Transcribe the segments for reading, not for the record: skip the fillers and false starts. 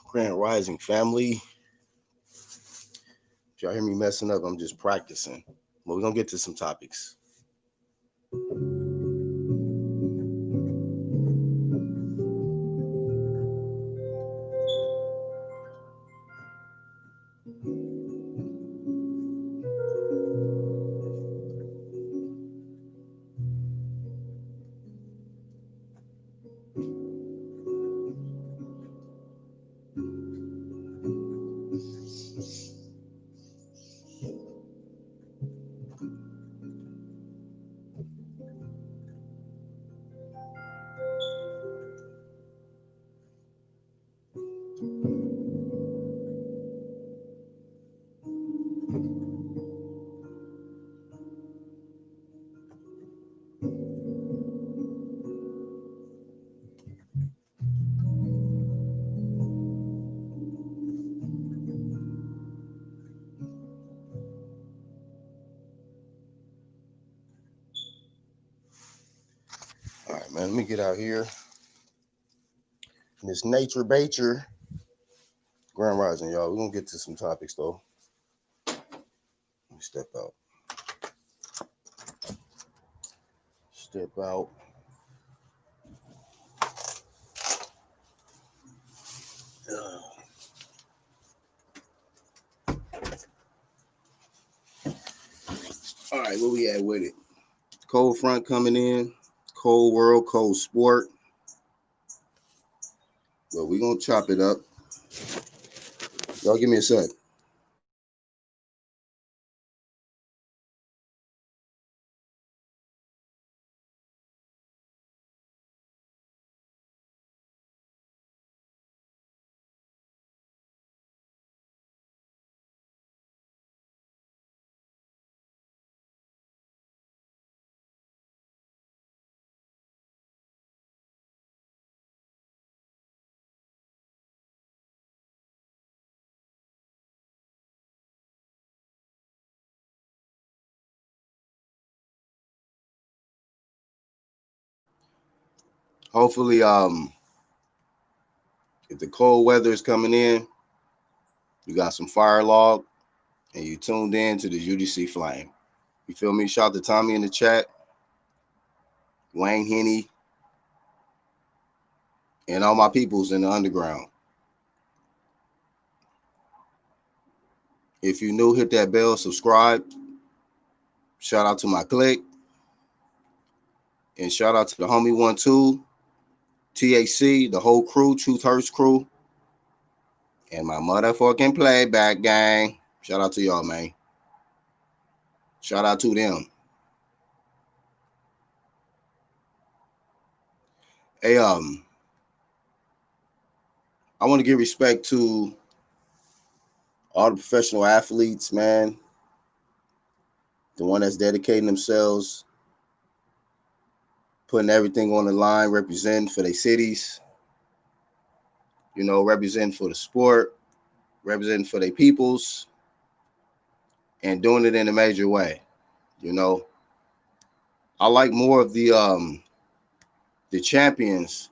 Grand Rising family. If y'all hear me messing up, I'm just practicing. But we're gonna get to some topics. All right, man. Let me get out here. Miss Nature Bacher. Grand Rising, y'all. We're gonna get to some topics though. Let me step out. Step out. All right, where we at with it? Cold front coming in. Cold world, cold sport. Well, we gonna chop it up. Y'all give me a sec. Hopefully, if the cold weather is coming in, you got some fire log and you tuned in to the UDC Flame. You feel me? Shout out to Tommy in the chat, Wayne Henny, and all my peoples in the underground. If you new, hit that bell, subscribe. Shout out to my clique. And shout out to the homie 1-2, THC, the whole crew, Truth Hurts crew, and my motherfucking playback gang. Shout out to y'all, man. Shout out to them. Hey, I want to give respect to all the professional athletes, man. The one that's dedicating themselves, putting everything on the line, representing for their cities, representing for the sport, representing for their peoples, and doing it in a major way. You know, I like more of the champions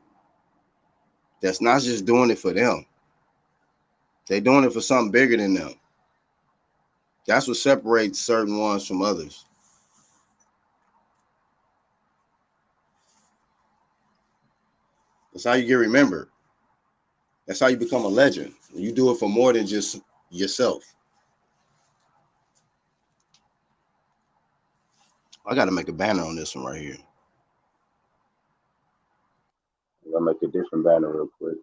that's not just doing it for them. They're doing it for something bigger than them. That's what separates certain ones from others. That's how you get remembered. That's how you become a legend. You do it for more than just yourself. I got to make a banner on this one right here. I'll make a different banner real quick.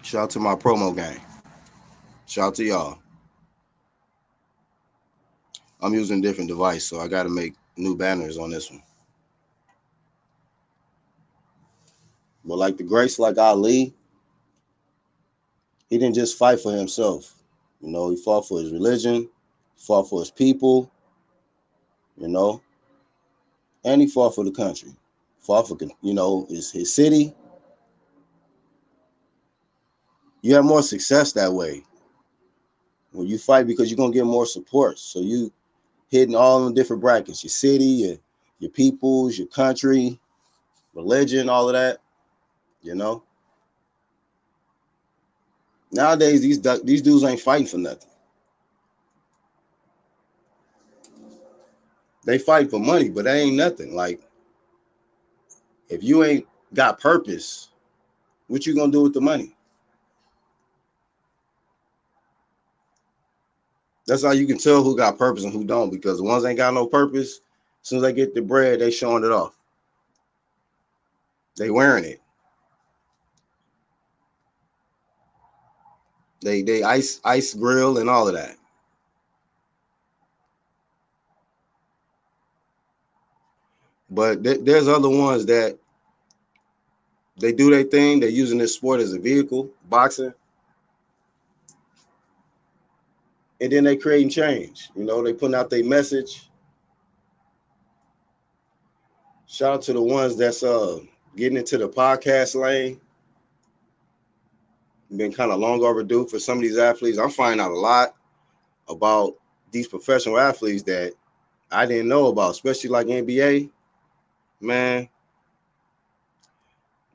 Shout out to my promo gang. Shout out to y'all. I'm using a different device, so I got to make new banners on this one. But like the greats like Ali, he didn't just fight for himself. He fought for his religion, fought for his people, you know, and he fought for the country. Fought for, his city. You have more success that way. When you fight, because you're gonna get more support. So you hitting all the different brackets, your city, your peoples, your country, religion, all of that, you know. Nowadays, these dudes ain't fighting for nothing. They fight for money, but they ain't nothing. Like, if you ain't got purpose, what you gonna do with the money? That's how you can tell who got purpose and who don't, because the ones that ain't got no purpose, as soon as they get the bread, they showing it off. They wearing it. They ice grill and all of that. But there's other ones that they do their thing. They're using this sport as a vehicle, boxing, and then they creating change. You know, they putting out their message. Shout out to the ones that's getting into the podcast lane. Been kind of long overdue for some of these athletes. I'm finding out a lot about these professional athletes that I didn't know about, especially like NBA. Man,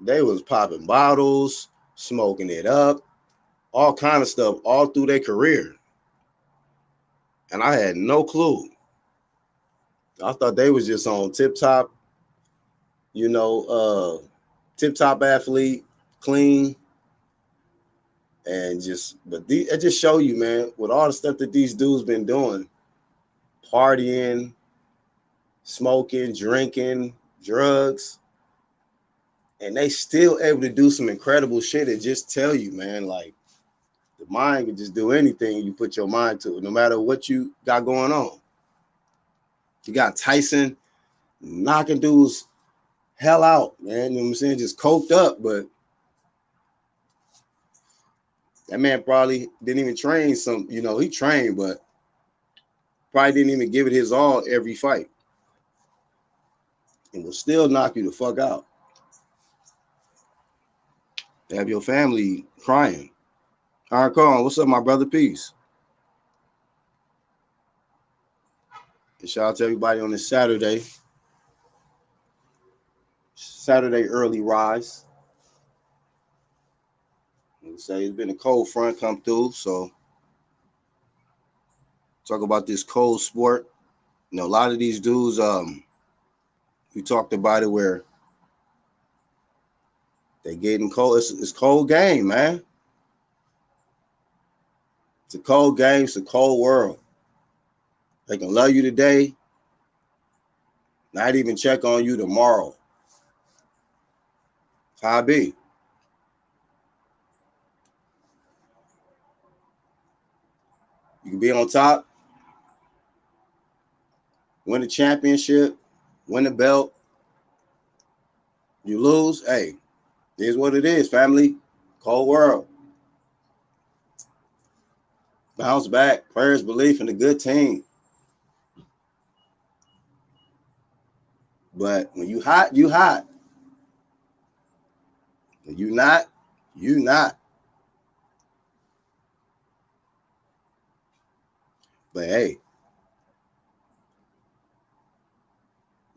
they was popping bottles, smoking it up, all kind of stuff all through their career. And I had no clue. I thought they was just on tip top, you know, tip top athlete, clean, and just, but it just show you, man, with all the stuff that these dudes been doing, partying, smoking, drinking, drugs, and they still able to do some incredible shit and just tell you, man, like, the mind can just do anything you put your mind to, no matter what you got going on. You got Tyson knocking dudes hell out, man. You know what I'm saying? Just coked up, but that man probably didn't even train some, you know, he trained, but probably didn't even give it his all every fight. And will still knock you the fuck out. Have your family crying. All right, Colin, what's up, my brother? Peace. And shout out to everybody on this Saturday early rise. Let's say it's been a cold front come through, so talk about this cold sport. You know, a lot of these dudes, we talked about it where they getting cold. It's cold game, man. It's a cold game. It's a cold world. They can love you today, not even check on you tomorrow. That's how it be. You can be on top, win a championship, win a belt. You lose, hey, here's what it is, family. Cold world. Bounce back. Prayers, belief in a good team. But when you hot, you hot. When you not, you not. But hey,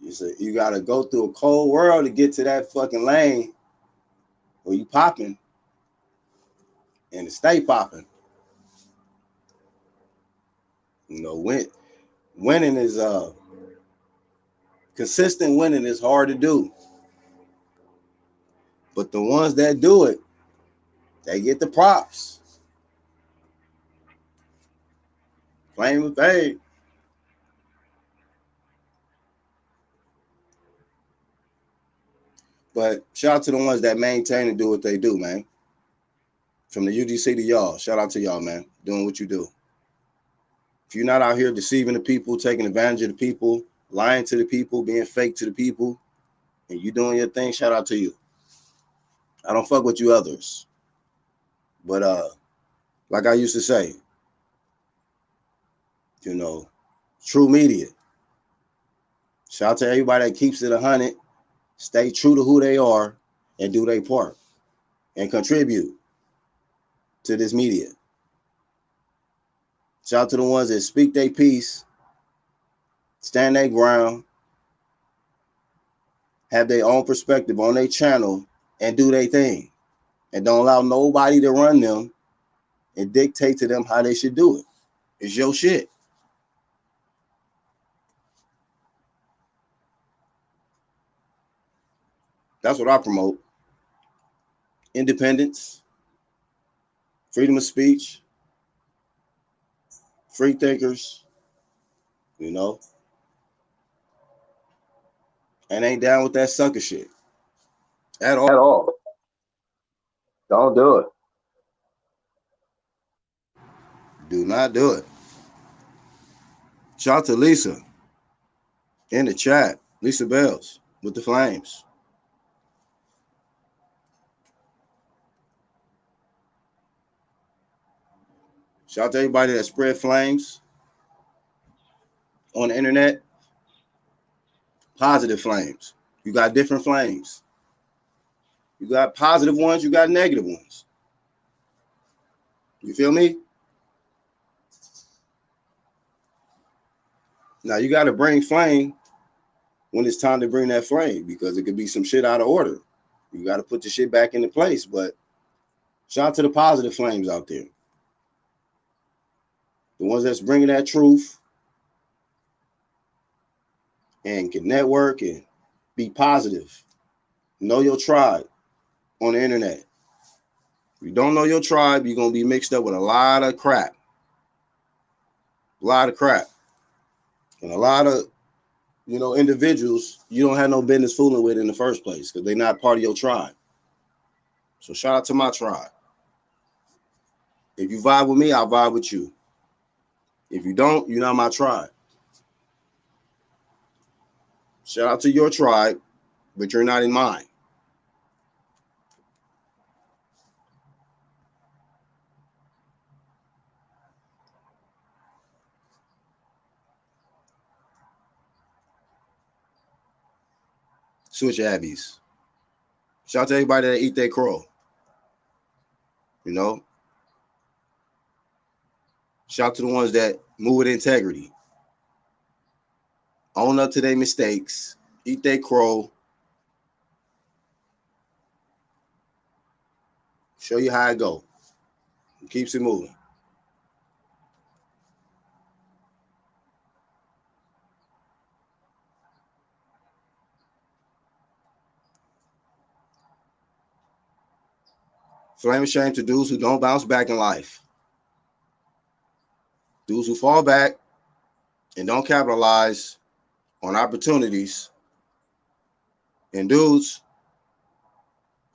you got to go through a cold world to get to that fucking lane where you popping and to stay popping. You know, winning is consistent winning is hard to do. But the ones that do it, they get the props. Claim to fame. But shout out to the ones that maintain and do what they do, man. From the UGC to y'all, shout out to y'all, man, doing what you do. If you're not out here deceiving the people, taking advantage of the people, lying to the people, being fake to the people, and you doing your thing, shout out to you. I don't fuck with you others. But like I used to say, you know, true media. Shout out to everybody that keeps it 100, stay true to who they are, and do their part, and contribute to this media. Shout out to the ones that speak their piece, stand their ground, have their own perspective on their channel, and do their thing. And don't allow nobody to run them and dictate to them how they should do it. It's your shit. That's what I promote. Independence, freedom of speech, free thinkers, you know, and ain't down with that sucker shit at all. At all. Don't do it. Do not do it. Shout out to Lisa in the chat. Lisa Bells with the flames. Shout out to everybody that spread flames on the internet. Positive flames. You got different flames. You got positive ones, you got negative ones. You feel me? Now you got to bring flame when it's time to bring that flame, because it could be some shit out of order. You got to put the shit back into place. But shout out to the positive flames out there. The ones that's bringing that truth and can network and be positive. Know your tribe on the internet. If you don't know your tribe, you're going to be mixed up with a lot of crap. A lot of crap. And a lot of, individuals you don't have no business fooling with in the first place because they're not part of your tribe. So shout out to my tribe. If you vibe with me, I'll vibe with you. If you don't, you're not my tribe. Shout out to your tribe, but you're not in mine. Switch Abbeys. Shout out to everybody that eat their crow. Shout out to the ones that move with integrity. Own up to their mistakes. Eat their crow. Show you how it go. It keeps it moving. Flame of shame to dudes who don't bounce back in life. Dudes who fall back and don't capitalize on opportunities. And dudes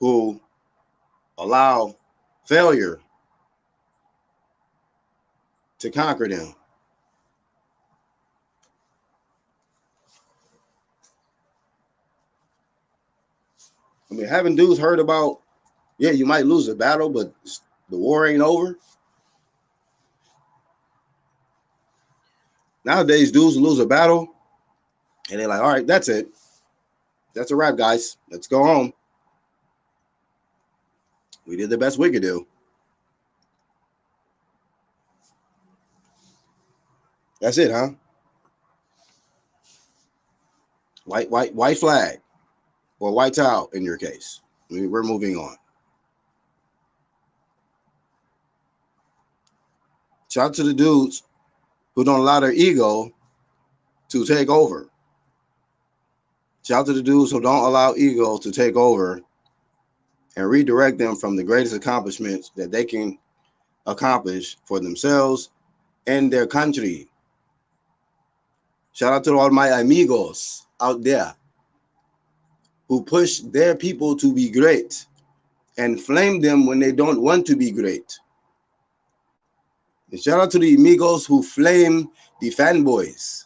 who allow failure to conquer them. I mean, haven't dudes heard about, yeah, you might lose a battle, but the war ain't over? Nowadays, dudes lose a battle, and they're like, all right, that's it. That's a wrap, guys. Let's go home. We did the best we could do. That's it, huh? White flag, or white towel in your case. I mean, we're moving on. Shout out to the dudes who don't allow their ego to take over. Shout out to the dudes who don't allow ego to take over and redirect them from the greatest accomplishments that they can accomplish for themselves and their country. Shout out to all my amigos out there who push their people to be great and flame them when they don't want to be great. And shout out to the amigos who flame the fanboys.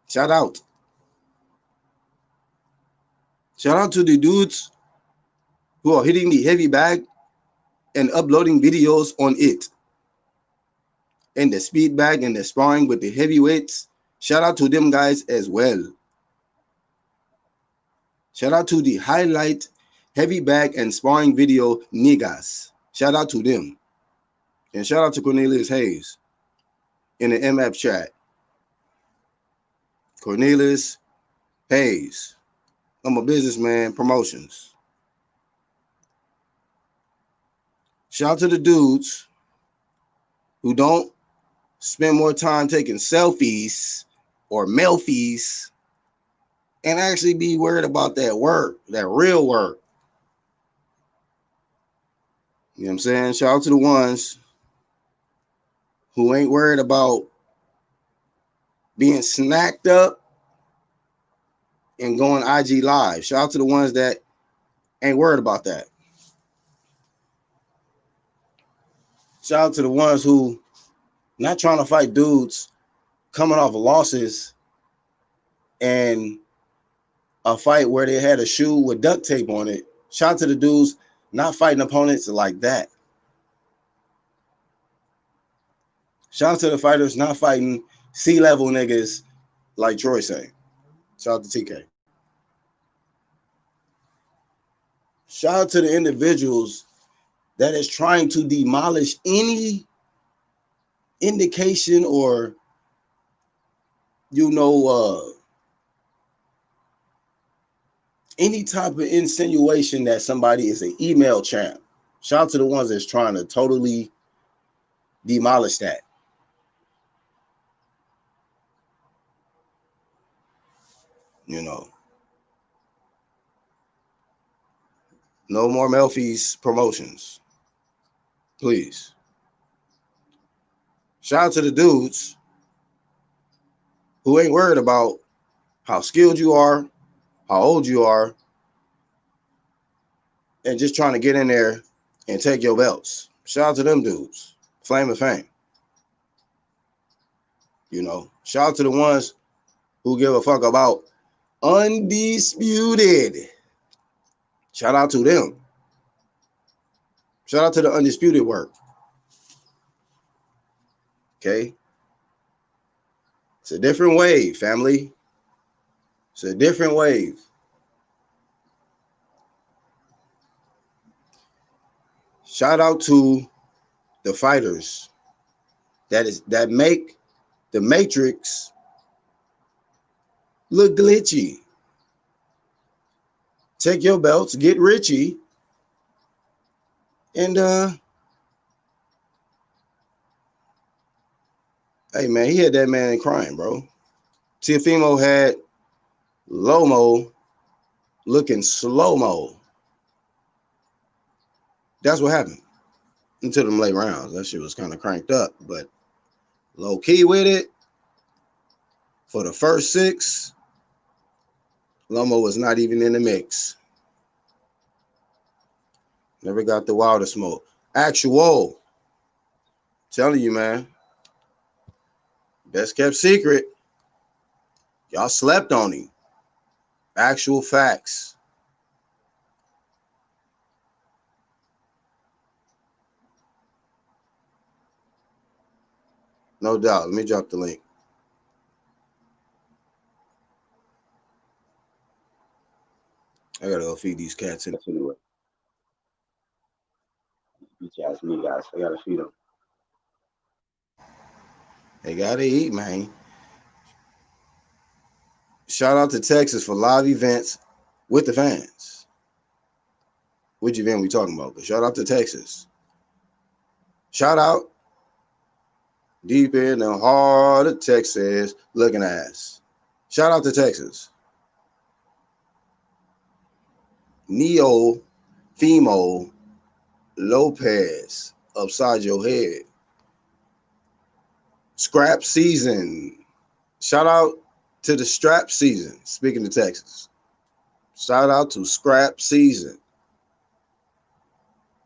Shout out. Shout out to the dudes who are hitting the heavy bag and uploading videos on it. And the speed bag and the sparring with the heavyweights. Shout out to them guys as well. Shout out to the highlight heavy bag and sparring video niggas. Shout out to them. And shout out to Cornelius Hayes in the MF chat. Cornelius Hayes. I'm a businessman, promotions. Shout out to the dudes who don't spend more time taking selfies or melfies and actually be worried about that work, that real work. You know what I'm saying? Shout out to the ones who ain't worried about being snacked up and going IG live. Shout out to the ones that ain't worried about that. Shout out to the ones who not trying to fight dudes coming off of losses and a fight where they had a shoe with duct tape on it. Shout out to the dudes not fighting opponents like that. Shout out to the fighters not fighting C-level niggas like Troy say. Shout out to TK. Shout out to the individuals that is trying to demolish any indication or, any type of insinuation that somebody is an email champ. Shout out to the ones that's trying to totally demolish that. No more Melfi's promotions. Please. Shout out to the dudes who ain't worried about how skilled you are, how old you are, and just trying to get in there and take your belts. Shout out to them dudes. Flame of fame. Shout out to the ones who give a fuck about undisputed. Shout out to them. Shout out to the undisputed work. Okay? It's a different wave, family. It's a different wave. Shout out to the fighters that make the Matrix look glitchy. Take your belts, get Richie, and hey man, he had that man crying, bro. Teofimo had Lomo looking slow-mo. That's what happened. Until them late rounds. That shit was kind of cranked up, but low key with it. For the first 6, Lomo was not even in the mix. Never got the Wilder smoke. Actual. Telling you, man. Best kept secret. Y'all slept on him. Actual facts. No doubt. Let me drop the link. I gotta go feed these cats in. Anyway. Bitch ass me, guys. I gotta feed them. They gotta eat, man. Shout out to Texas for live events with the fans. Which event we talking about? But shout out to Texas. Shout out deep in the heart of Texas, looking ass. Shout out to Texas. Neo Fimo Lopez upside your head. Scrap season. Shout out to the strap season. Speaking of Texas. Shout out to scrap season.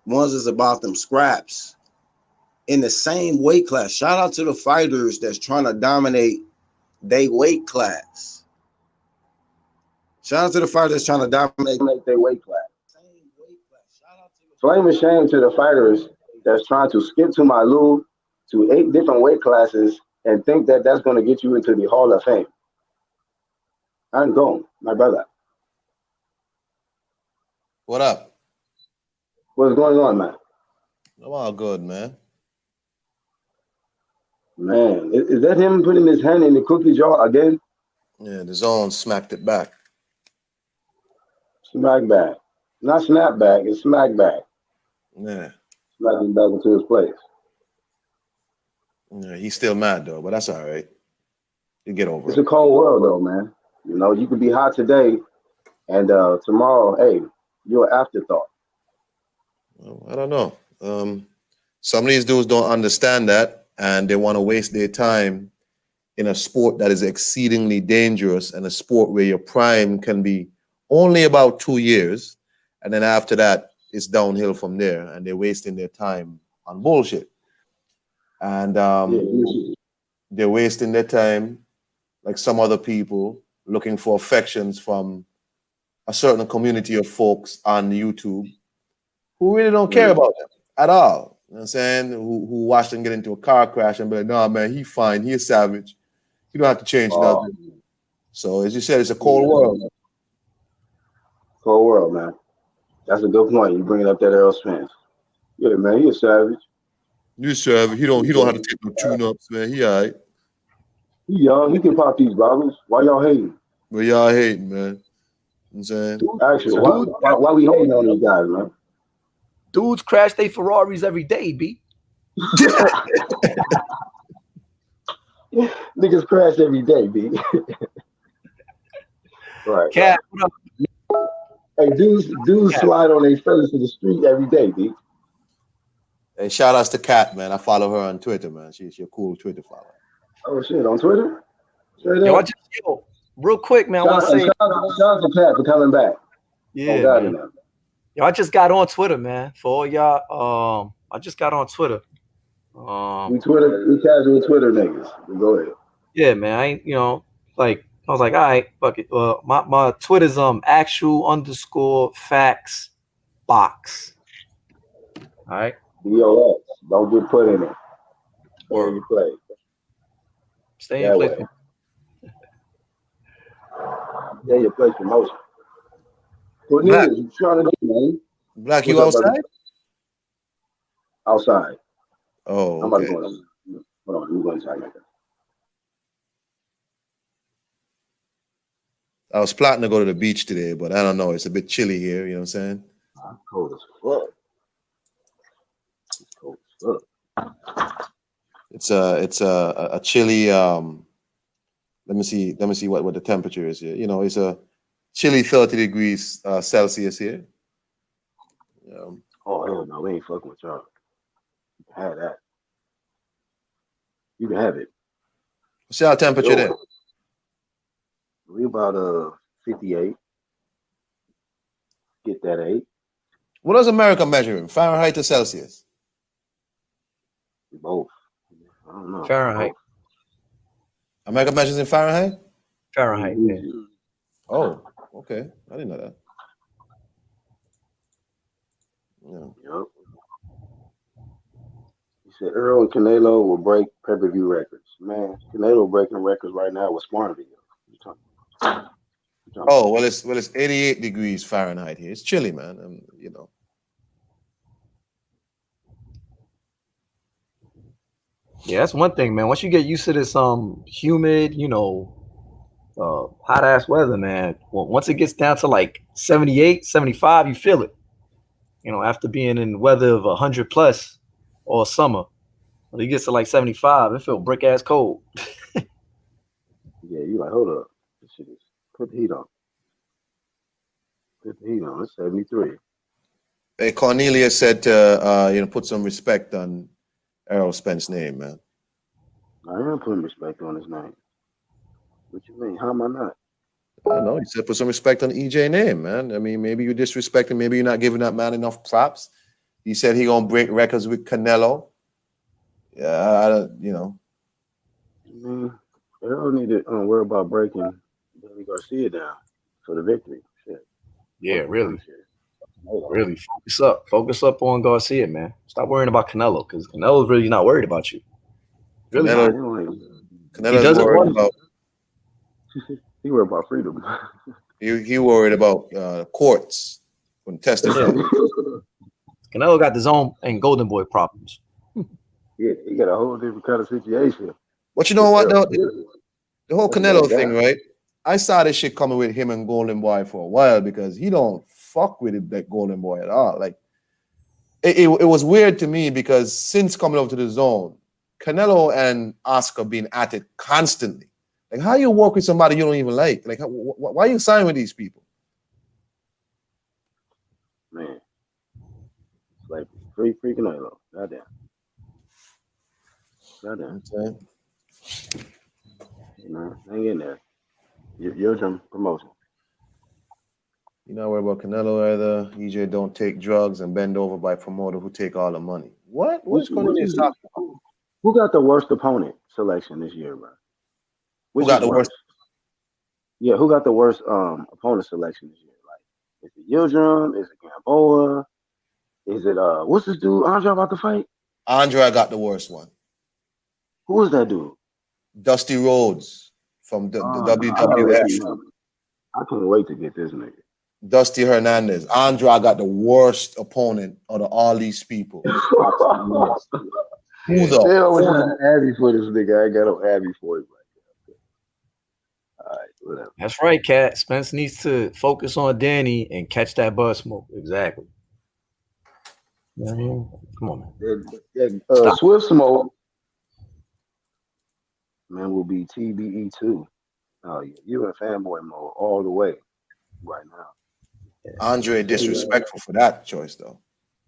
Ones is about them scraps in the same weight class. Shout out to the fighters that's trying to dominate their weight class. Shout out to the fighters that's trying to dominate their weight class. Flame of shame to the fighters that's trying to skip to my Lou to 8 different weight classes and think that that's going to get you into the Hall of Fame. I'm going, my brother. What up? What's going on, man? I'm all good, man. Man, is that him putting his hand in the cookie jar again? Yeah, the zone smacked it back. Smack back. Not snap back, it's smack back. Yeah. Smack him back into his place. Yeah, he's still mad though, but that's all right. You get over It's it. a cold world though, man. You know, you could be hot today and tomorrow, hey, you're an afterthought. Well, I don't know. Some of these dudes don't understand that, and they want to waste their time in a sport that is exceedingly dangerous and a sport where your prime can be only about 2 years, and then after that, it's downhill from there, and they're wasting their time on bullshit. And Yeah, they're wasting their time, like some other people, looking for affections from a certain community of folks on YouTube who really don't care about them at all. You know what I'm saying? Who watch them get into a car crash and be like, nah, man, he fine, he a savage. You don't have to change nothing. So as you said, it's a cold world. Cold world, man. That's a good point. You bringing up that Errol Spence. Yeah, man, he a savage. You savage. He don't have to take no tune-ups, man. He all right. He young. He can pop these bottles. Why y'all hating? But y'all hating, man. You know what I'm saying? Actually, why we hating on these guys, man? Dudes crash their Ferraris every day, B. Niggas crash every day, B. Right. Cat, what up? Hey, dudes slide on their face to the street every day, B. Hey, shout outs to Kat, man. I follow her on Twitter, man. She's your cool Twitter follower. Oh shit, on Twitter? Yo, real quick, man. I want to say shout out to Kat for coming back. Yeah. Oh, Man. Yo, I just got on Twitter, man. For all y'all, I just got on Twitter. We casual Twitter niggas. Go ahead. Yeah, man. I ain't, like I was like, all right, fuck it. My Twitter's actual_facts box. All right. BOX. Don't get put in it. Or you play. Stay in place. Yeah, your place promotion. What news you trying to do, man? Black, you outside? Outside. Oh, I'm about to okay. go. Hold on, you go inside like that. I was plotting to go to the beach today, but I don't know. It's a bit chilly here. You know what I'm saying? Cold as fuck. Cold as fuck. It's a chilly. Let me see what the temperature is here. You know, it's a chilly 30 degrees Celsius here. Oh hell no, we ain't fucking with y'all. You can have that. You can have it. What's our temperature there? We about 58. Get that 8. What does America measure in? Fahrenheit or Celsius? Both. I don't know. Fahrenheit. America measures in Fahrenheit? Fahrenheit, man. Oh, okay. I didn't know that. Yeah. Yep. He said Earl and Canelo will break pay-per-view records. Man, Canelo breaking records right now with Smartville. Oh, well, it's 88 degrees Fahrenheit here. It's chilly, man. You know. Yeah, that's one thing, man. Once you get used to this humid, hot ass weather, man. Well, once it gets down to like 78, 75, you feel it. After being in weather of 100 plus all summer. When it gets to like 75, it feel brick ass cold. Yeah, you like, hold up. This shit is, put the heat on. Put the heat on. It's 73. Hey, Cornelia said to put some respect on Errol Spence's name, man. I am putting respect on his name. What you mean? How am I not? I don't know. He said put some respect on EJ name, man. I mean, maybe you disrespecting, maybe you're not giving that man enough props. He said he gonna break records with Canelo. Yeah, Errol need to worry about breaking Danny Garcia down for the victory. Shit. Yeah, really. Really focus up on Garcia, man. Stop worrying about Canelo because Canelo's really not worried about you. Really, Canelo's worried about. He worried about freedom. He worried about courts when testifying. Canelo got his own and Golden Boy problems. He got a whole different kind of situation. But you know what though? Yeah. The whole That's what Canelo he thing, got. right? I saw this shit coming with him and Golden Boy for a while because he don't fuck with it, that Golden Boy at all. Like it was weird to me because since coming over to the zone, Canelo and Oscar been at it constantly. Like, how you work with somebody you don't even like? Like, why you sign with these people? Man, it's like free Canelo. Goddamn. I'm saying? Hang in there. Your turn promotion. You not worry about Canelo either. EJ don't take drugs and bend over by promoter who take all the money. What? What's going on? Who got the worst opponent selection this year, bro? Who got the worst? Yeah, who got the worst opponent selection this year? Like, is it Yildirim? Is it Gamboa? Is it what's this dude Andre about to fight? Andre got the worst one. Who is that dude? Dusty Rhodes from the WWF. I can't wait to get this nigga. Dusty Hernandez. Andre got the worst opponent out of all these people. Who the fuck? Abby for this nigga. I ain't got no Abby for it. All right, whatever. That's right, Cat. Spence needs to focus on Danny and catch that buzz smoke. Exactly. You know what I mean? Come on, man. Swift Smoke, man, will be TBE2. Oh, yeah. You in fanboy mode all the way right now. Andre disrespectful for that choice, though.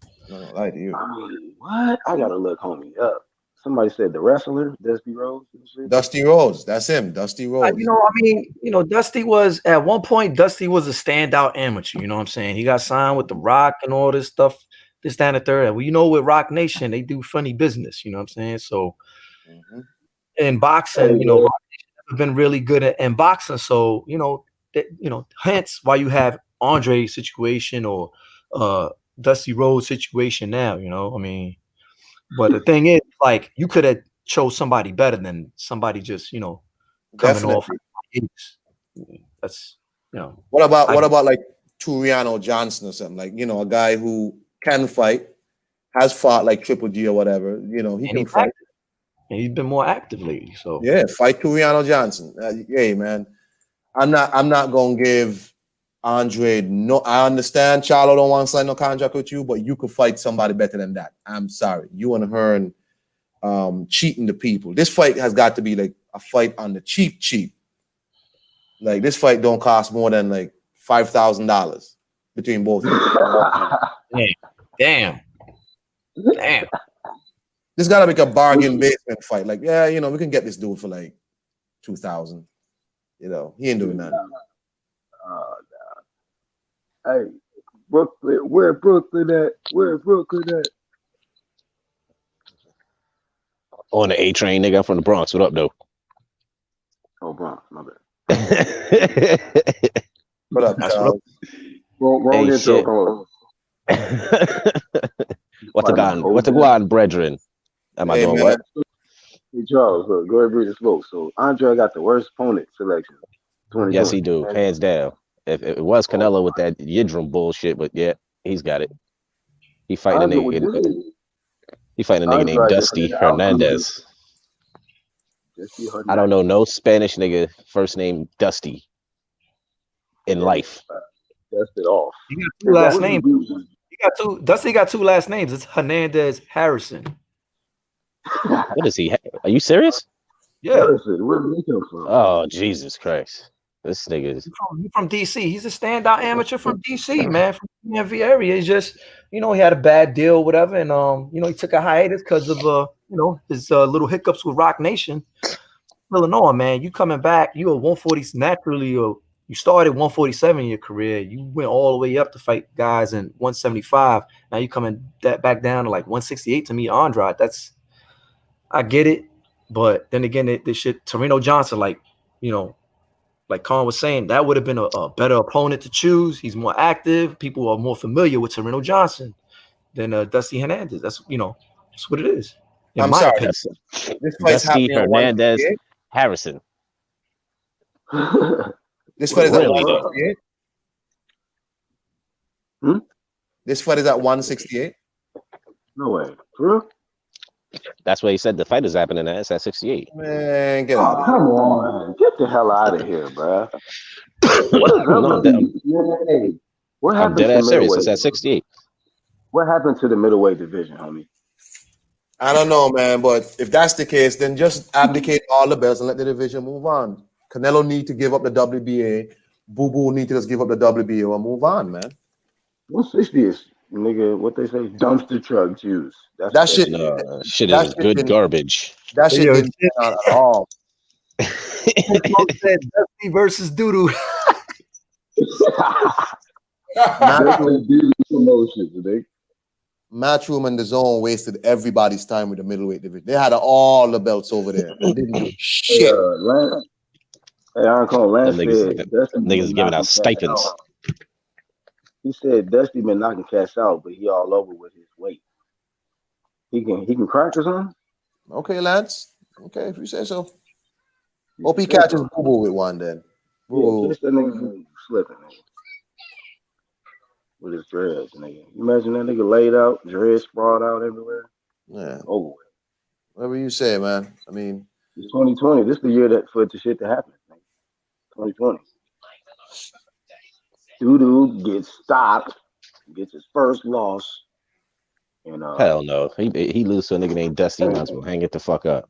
I'm not gonna lie to you. I mean, what? I gotta look homie up. Somebody said the wrestler, Dusty Rhodes. Dusty Rhodes, that's him. Dusty Rhodes. Dusty was at one point. Dusty was a standout amateur. You know what I'm saying? He got signed with The Rock and all this stuff. This, that, and the third. Well, with Rock Nation, they do funny business. You know what I'm saying? So, in boxing, Rock Nation have been really good in boxing. So, hence why you have Andre's situation or Dusty Rhodes' situation now. But the thing is, like, you could have chose somebody better than somebody just, coming Definitely. off. That's, What about like Turiano Johnson or something? Like, a guy who can fight, has fought like Triple G or whatever. He can fight. And he's been more active lately. So yeah, fight Turiano Johnson. Hey, man, I'm not gonna give Andre no. I understand Charlo don't want to sign no contract with you, but you could fight somebody better than that. I'm sorry, you and Hearn cheating the people. This fight has got to be like a fight on the cheap. Like, this fight don't cost more than like $5,000 between both of you. Damn. This gotta be a bargain basement fight. Like, yeah, we can get this dude for like 2,000. He ain't doing that. Hey, Brooklyn, where Brooklyn at? On the A train, nigga. I'm from the Bronx. What up, though? Oh, Bronx, my bad. What up, Charles? Wrong Hey, shit. What's a go on, brethren? Am I doing man. what? Hey, Charles, look, go ahead and breathe the smoke. So Andre got the worst opponent selection. Yes, he do. Hands down. If it was Canelo with that Yildirim bullshit, but yeah, he's got it. He fighting a nigga. He fighting a nigga named Dusty Hernandez. I don't know no Spanish nigga first name Dusty in life. That's it off. He got two last names. Dusty got two last names. It's Hernandez Harrison. What is he? Are you serious? Yeah. Harrison, where did he come from? Oh, Jesus Christ. This nigga is He's from DC. He's a standout amateur from DC, man, from the DMV area. It's just, he had a bad deal, whatever, and he took a hiatus because of his little hiccups with Rock Nation. Illinois, man, you coming back, you a 140 naturally, or you started 147 in your career. You went all the way up to fight guys in 175. Now you coming back down to like 168 to meet Andrade. I get it, but then again, this shit, Torino Johnson, like Khan was saying, that would have been a better opponent to choose. He's more active. People are more familiar with Torino Johnson than Dusty Hernandez. That's what it is. I'm sorry. This fight's Dusty happening Hernandez Harrison. This fight is at Really, 168. This fight is at 168. No way. For real? That's why he said the fight is happening at. It's at 68. Man, get Oh, out of here. come on. Get the hell out of here, bro. What is No, up with these? Hey, what I'm happened dead to ass serious. middleweight? It's at 68. What happened to the middleweight division, homie? I don't know, man, but if that's the case, then just abdicate all the belts and let the division move on. Canelo need to give up the WBA. Boo Boo need to just give up the WBO and move on, man. 160 is, nigga, what they say, dumpster truck juice. That's That what shit, that No, shit that is shit good didn't, garbage. that shit Yo, didn't pan out at all. Smoke said Dusty versus Doodoo. is. Matchroom, Promotions, nigga. Matchroom and the Zone wasted everybody's time with the middleweight division. They had all the belts over there and didn't do Hey, shit. Lance, hey, Uncle Lance Them said Dusty niggas been giving out knocking cats stipends. out. He said Dusty been knocking cats out, but he all over with his weight. He can crack or something. Okay, Lance. Okay, if you say so. He Hope he said catches so. Boo Boo with one then. Yeah, Boo. catch that nigga slipping, nigga. With his dreads, nigga. You imagine that nigga laid out, dreads sprawled out everywhere. Yeah, Over with. whatever you say, man. I mean, It's 2020. This is the year that for the shit to happen. Nigga. 2020. Doodoo gets stopped, gets his first loss, and Hell no. He lose to a nigga named Dusty. He might as well hang it the fuck up.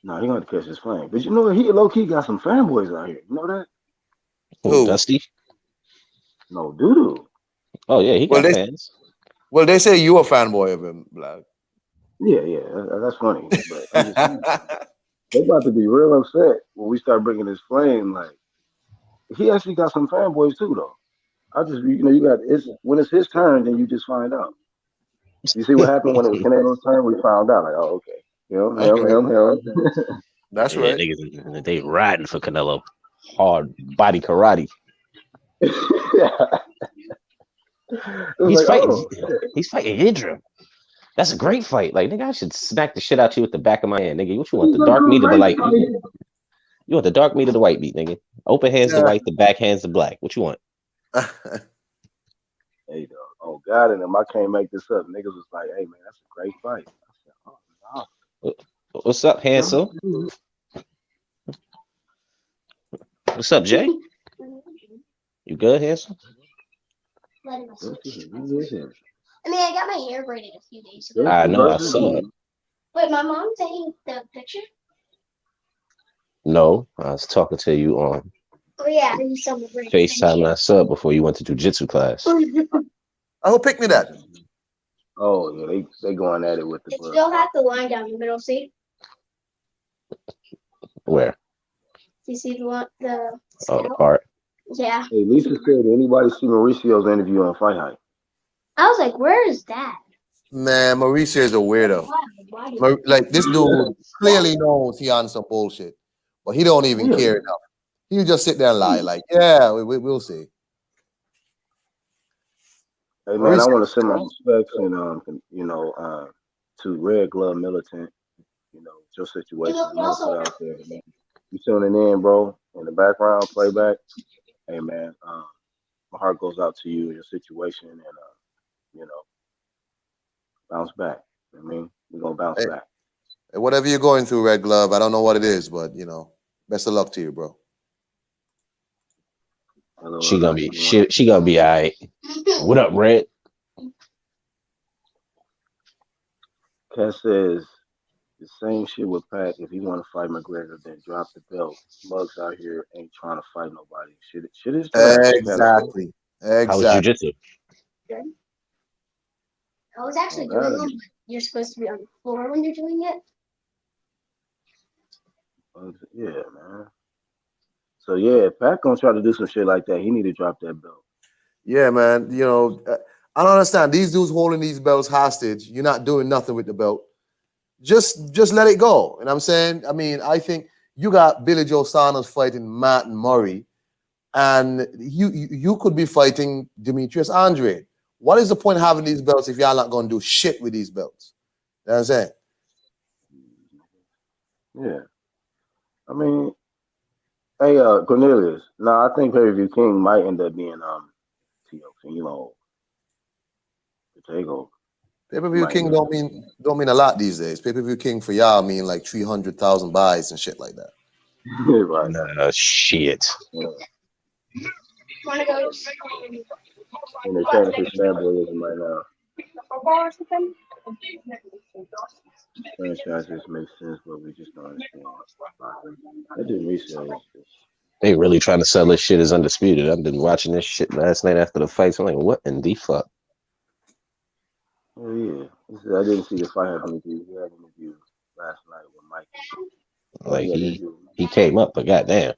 no, he gonna have to catch his flame. But you know what? He low key got some fanboys out here. You know that? Who, who? Dusty? No, Doodoo. Oh yeah, he Well, got fans. they say you a fanboy of him, Black. Yeah, that's funny. But I'm just saying, they about to be real upset when we start bringing his flame. Like he actually got some fanboys too, though. I just you got it's when it's his turn, then you just find out. You see what happened when it was Canelo's turn? We found out, like, oh, okay, That's right. him. That's Yeah, right. niggas, they riding for Canelo. Hard body karate. He's like, fighting. oh, He's fighting Idrim. That's a great fight. Like, nigga, I should smack the shit out you with the back of my hand, nigga. What you want? The dark meat or the light meat? You want the dark meat or the white meat, nigga? Open hands the white, the back hands the black. What you want? Hey, dog. Oh God, and I can't make this up. Niggas was like, hey man, that's a great fight. I said, oh no. What's up, handsome? What's up, Jay? You good, handsome? I mean, I got my hair braided a few days ago. I know, I saw it. Wait, my mom taking the picture? No, I was talking to you on Oh yeah, you saw me braided. FaceTime and I sub before you went to jujitsu class. Who picked me that? Oh yeah, they going at it with the It book. still has the line down the middle. See? Where? Do you see the one? The Oh, the scale? part. Yeah. Hey, Lisa said, anybody see Mauricio's interview on Fight Hype? I was like, where is that? Man, Mauricio is a weirdo. Why? Like this dude clearly knows he on some bullshit, but he don't even Really? care enough. He'll just sit there and lie, like, yeah, we'll see. Hey man, I Mauricio, want to send my respects and to Red Glove Militant. You know, your situation. You I also- put out there, man. You tuning in, bro? In the background, playback. Hey man, my heart goes out to you and your situation, and bounce back. I mean, we're gonna bounce Hey. back. whatever you're going through, Red Glove, I don't know what it is, but best of luck to you, bro. Hello, She gonna be she gonna be all right. What up, Red? Cat says the same shit with Pat. If he want to fight McGregor, then drop the belt. Mugs out here ain't trying to fight nobody. Shit is trash. Exactly. How was jujitsu? I was actually Oh, doing God. it. You're supposed to be on the floor when you're doing it. Yeah, man. So yeah, if Pat gonna try to do some shit like that, he need to drop that belt. Yeah, man. I don't understand. These dudes holding these belts hostage. You're not doing nothing with the belt. Just let it go. And I'm saying, I mean, I think you got Billy Joe Saunders fighting Matt and Murray, and you could be fighting Demetrius Andrade. What is the point of having these belts if y'all not going to do shit with these belts? You know what I'm saying? Yeah. I mean, hey, Cornelius. No, I think Pay-Per-View King might end up being Teofimo. The takeover. Pay-per-view king don't mean a lot these days. Pay-per-view king for y'all mean like 300,000 buys and shit like that. Right. Shit. Yeah. Wanna go? And they're trying to push fanboyism right now. Franchises make sense, but we just don't understand. That didn't resell. They really trying to sell this shit as undisputed. I've been watching this shit last night after the fights. I'm like, what in the fuck? Oh yeah, I didn't see the fight happen. He had an interview last night with Mike. Like he came up, but goddamn.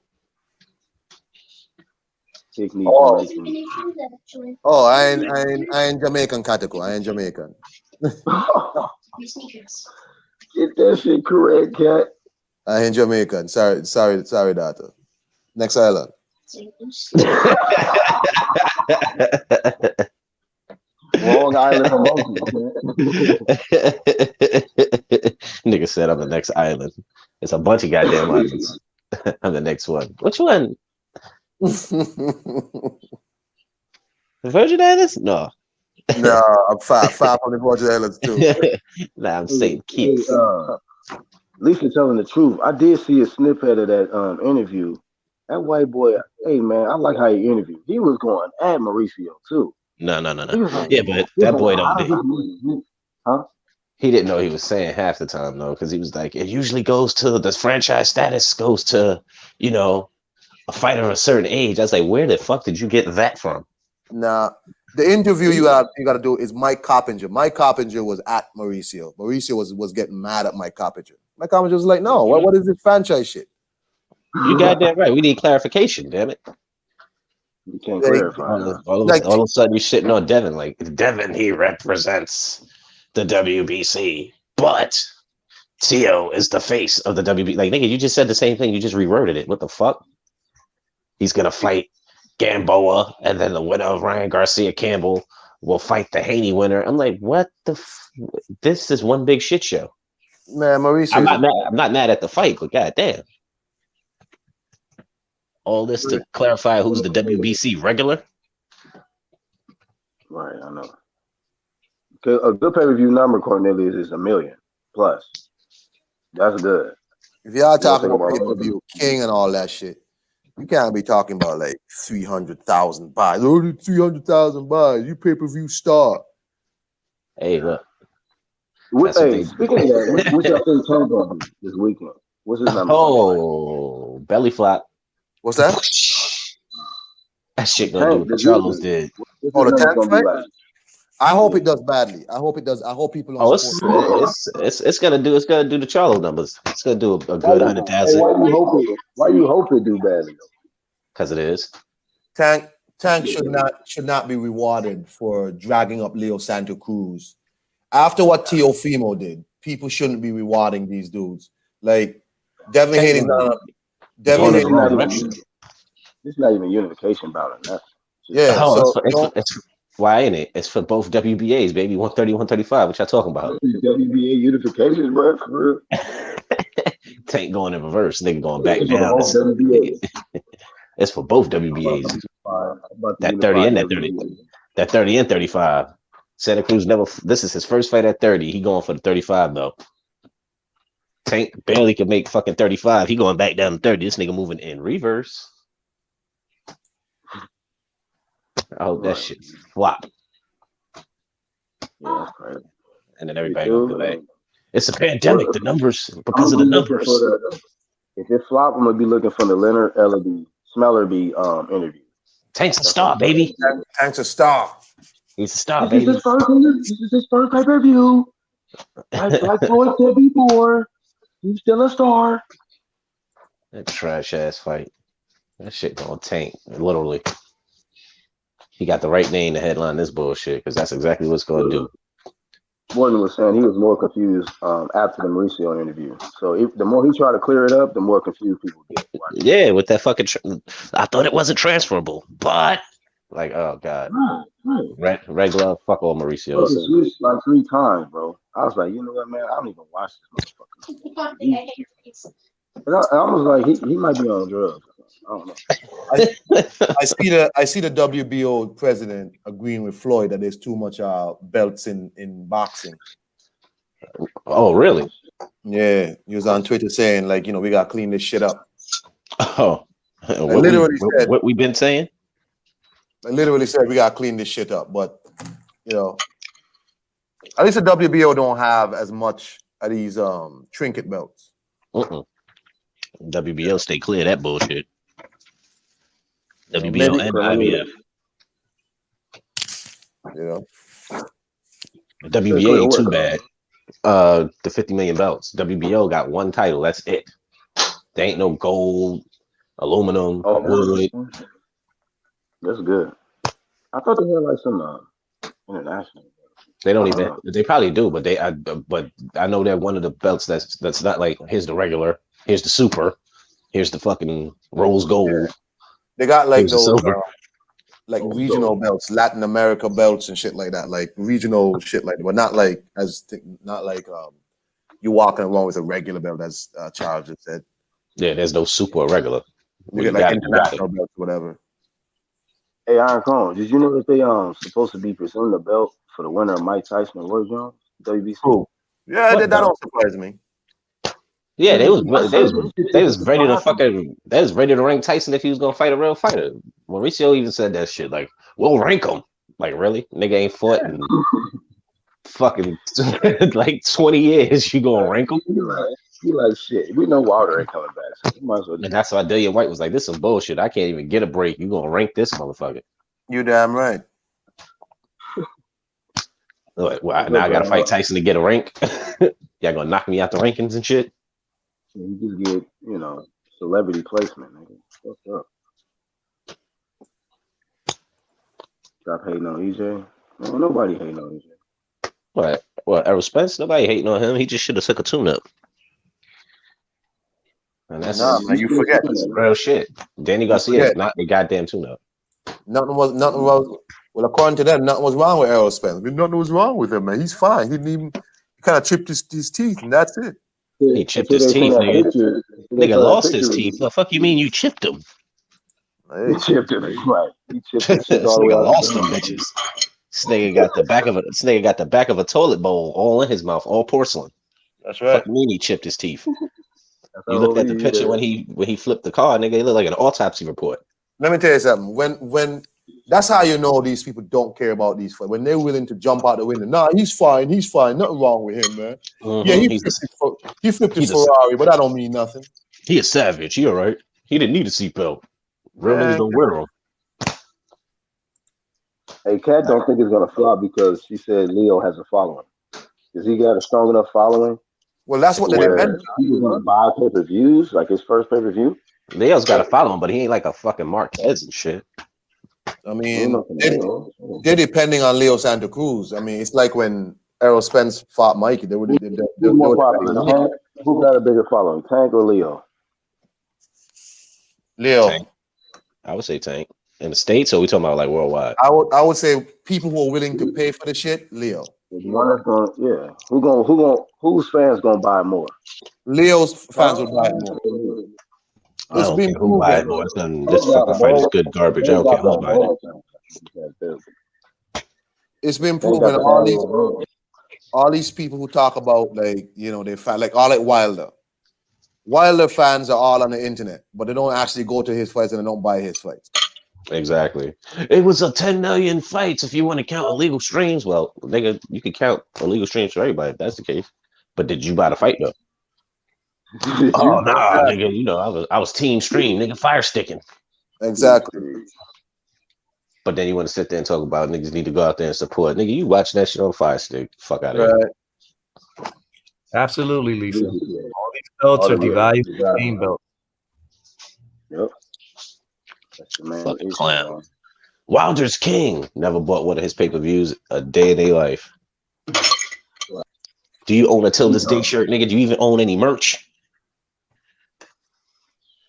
Oh, I ain't Jamaican category. I ain't Jamaican. Get that shit correct, cat. I ain't Jamaican. Sorry, daughter. Next island. Long Island promotion. Nigga said I'm the next island. It's a bunch of goddamn islands. I'm the next one. Which one? The Virgin Islands? No. No, I'm five on the Virgin Islands too. Nah, I'm St. Kitts. Lisa telling the truth. I did see a snippet of that interview. That white boy, hey man, I like how he interviewed. He was going at Mauricio too. No. Yeah, but that boy don't. Huh? He didn't know he was saying half the time though, because he was like, it usually goes to the franchise status goes to, a fighter of a certain age. I was like, where the fuck did you get that from? Nah, the interview you got to do is Mike Coppinger. Mike Coppinger was at Mauricio. Mauricio was getting mad at Mike Coppinger. Mike Coppinger was like, no, what is this franchise shit? You goddamn right. We need clarification, damn it. You can't clarify. All of a sudden, you're shitting on Devin. Like, Devin, he represents the WBC, but Tio is the face of the WBC. Like, nigga, you just said the same thing. You just reworded it. What the fuck? He's going to fight Gamboa, and then the winner of Ryan Garcia Campbell will fight the Haney winner. I'm like, what the this is one big shit show. Man, Mauricio. I'm not mad at the fight, but goddamn. All this to clarify who's the WBC regular? Right, I know. A good pay-per-view number, Cornelius, is 1 million plus. That's good. If y'all talking about pay-per-view king and all that shit, you can't be talking about like 300,000 buys. Only 300,000 buys. You pay-per-view star. Hey, look. Speaking of that, what y'all think Tank gonna do this weekend? What's his number? Oh, belly flop. What's that? That shit gonna do what Charlos did. Oh, the Tank fight? I hope it does badly. I hope people don't it's gonna do the Charlo numbers. It's gonna do a good 100,000. Why you hope it do badly though? Because it is. Tank should not be rewarded for dragging up Leo Santa Cruz. After what Teofimo did, people shouldn't be rewarding these dudes. Like Devin Haney. It's not even unification bout or nothing. Yeah, it's why ain't it? It's for both WBAs, baby. 130, 135. What y'all talking about? WBA unification, bro. For real. Tank going in reverse, nigga going back down. It's for both WBAs. That 30 and that 30. That 30 and 35. Santa Cruz this is his first fight at 30. He going for the 35 though. Tank barely can make fucking 35. He going back down to 30. This nigga moving in reverse. I hope that shit flop. Yeah, that's crazy. And then everybody will go back. It's a pandemic. The numbers, because of the numbers. If it flop, I'm gonna be looking for the Leonard Smellerby interview. Tank's a star, baby. Tank's a star. He's a star, baby. This is his first pay-per-view. Like Floyd said before, he's still a star. That trash ass fight. That shit gonna tank, literally. He got the right name to headline this bullshit because that's exactly what's going to do. Morton was saying he was more confused after the Mauricio interview. So the more he tried to clear it up, the more confused people get. Yeah, with that fucking. I thought it wasn't transferable, but like, oh god, right. Red glove, fuck all Mauricio. Switched like 3 times, bro. I was like, you know what, man? I don't even watch this motherfucker. I was like, he might be on drugs. I don't know. I see the WBO president agreeing with Floyd that there's too much belts in boxing. Oh, really? Yeah, he was on Twitter saying like, you know, we gotta clean this shit up. Oh, what we've been saying. I literally said we gotta clean this shit up, but you know, at least the WBO don't have as much of these trinket belts. WBO stay clear of that bullshit. WBO maybe- and IBF. You know, WBA ain't too bad. The 50 million belts. WBO got one title. That's it. There ain't no gold, aluminum, wood. That's good. I thought they had like some international. They don't even. They probably do, but but I know they're one of the belts that's not like here's the regular, here's the super, here's the fucking rose gold. they got like Here's the those silver. like regional belts, Latin America belts and shit like that, like regional shit like that, but not like you walking around with a regular belt, as Charles just said. Yeah, there's no super or regular. You get like international belts, whatever. Hey, Iron Cone, did you know that they supposed to be presenting the belt for the winner of Mike Tyson and Roy Jones? WBC. Cool. Yeah, that don't surprise me. Yeah, they was ready to rank Tyson if he was gonna fight a real fighter. Mauricio even said that shit like, we'll rank him. Like, really? Nigga ain't fought in fucking like 20 years. You gonna rank him? You like shit. We know Wilder ain't coming back, so you might as well. And that's why Dillian White was like, this is some bullshit. I can't even get a break. You gonna rank this motherfucker? You damn right. Like, well, now I gotta fight Tyson to get a rank. Y'all gonna knock me out the rankings and shit? You just get, celebrity placement, nigga. What's up? Stop hating on EJ. No, nobody hating on EJ. What? Well, Errol Spence, nobody hating on him. He just should have took a tune-up. And that's you forget. real shit. Danny Garcia is not the goddamn tune-up. Nothing was. Well, according to them, nothing was wrong with Errol Spence. Nothing was wrong with him, man. He's fine. He kind of chipped his teeth, and that's it. He chipped his teeth, nigga. Nigga lost his teeth. The fuck you mean you chipped him? He chipped him, right? He chipped his This nigga lost them bitches. This nigga got the back of a toilet bowl all in his mouth, all porcelain. That's right. Fuck you mean he chipped his teeth? You looked at the picture when he flipped the car, nigga. It looked like an autopsy report. Let me tell you something. When that's how you know these people don't care about these fights. When they're willing to jump out the window. Nah, he's fine. Nothing wrong with him, man. Mm-hmm. Yeah, he flipped his Ferrari, but that don't mean nothing. He a savage. He all right. He didn't need a seatbelt. Real niggas don't wear them. Hey, Kat don't think it's gonna flop because she said Leo has a following. Does he got a strong enough following? Well, that's what they're meant. He's gonna buy pay-per-views, like his first pay-per-view. Leo's got to follow him, but he ain't like a fucking Marquez and shit. I mean, they're depending on Leo Santa Cruz. I mean, it's like when Errol Spence fought Mikey. Who's more popular? Who got a bigger following, Tank or Leo? Leo. Tank. I would say Tank. In the States, or we talking about like worldwide? I would say people who are willing to pay for the shit, Leo. Whose fans gonna buy more? Leo's fans will buy more. I don't care who buy it more. This fucking fight is good garbage. I don't care who's buying it. It's been proven all these people who talk about they fan like Wilder. Wilder fans are all on the internet, but they don't actually go to his fights and they don't buy his fights. Exactly. It was a 10 million fights if you want to count illegal streams. Well, nigga, you can count illegal streams for everybody if that's the case. But did you buy the fight though? Oh nah, nigga. I was team stream, nigga, fire sticking. Exactly. But then you want to sit there and talk about niggas need to go out there and support. Nigga, you watch that shit on Fire Stick. Fuck out of here. Absolutely, Lisa. All these belts are devalued the same belt. Yep. That's the man. Fucking clown. Wilder's King never bought one of his pay-per-views a day in their life. Do you own a Till This Day shirt, nigga? Do you even own any merch?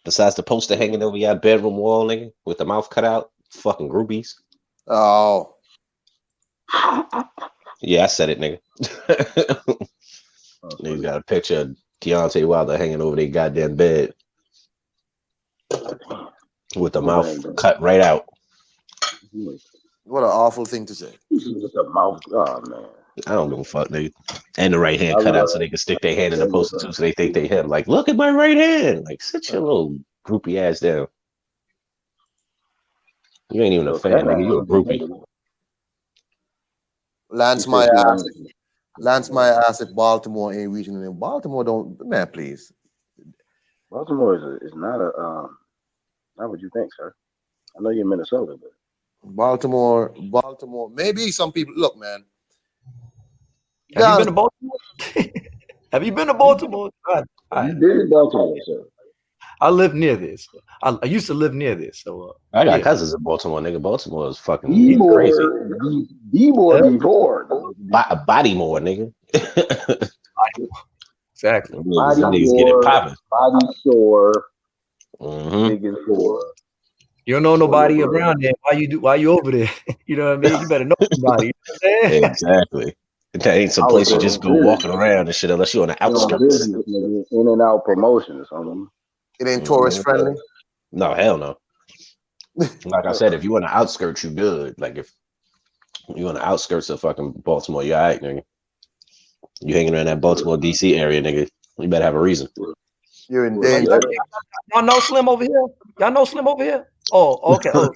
Besides the poster hanging over your bedroom wall, nigga, with the mouth cut out? Fucking groupies. Oh. Yeah, I said it, nigga. Nigga got a picture of Deontay Wilder hanging over their goddamn bed. with the mouth cut right out. What an awful thing to say. With the mouth, oh man. I don't give a fuck, nigga. And the right hand cut out so they can stick their hand in the poster too, so they think they him. Like, look at my right hand. Like, sit your little groupie ass down. You ain't even a fan, nigga. You a groupie. Lance my ass if Baltimore ain't reaching in. Baltimore don't, man, please. Baltimore is not not what you think, sir. I know you're in Minnesota, but Baltimore. Maybe some people look, man. Have you been to Baltimore? Have you been to Baltimore? you been in Baltimore, sir. I live near this. I used to live near this. So I got cousins in Baltimore, nigga. Baltimore is fucking crazy. Body more, nigga. Exactly. Niggas get it popping. Body sore. Mm-hmm. You don't know nobody around there. Why you over there? You know what I mean? You better know somebody. You know what I'm saying? Exactly. That ain't some place you just go walking around and shit unless you're on the outskirts. In and out promotion or something. It ain't tourist friendly. No, hell no. Like I said, if you on the outskirts, you good. Like if you on the outskirts of fucking Baltimore, you all right, nigga. You hanging around that Baltimore, DC area, nigga. You better have a reason. You're in danger. Y'all know Slim over here? Y'all know Slim over here? Oh, okay. That's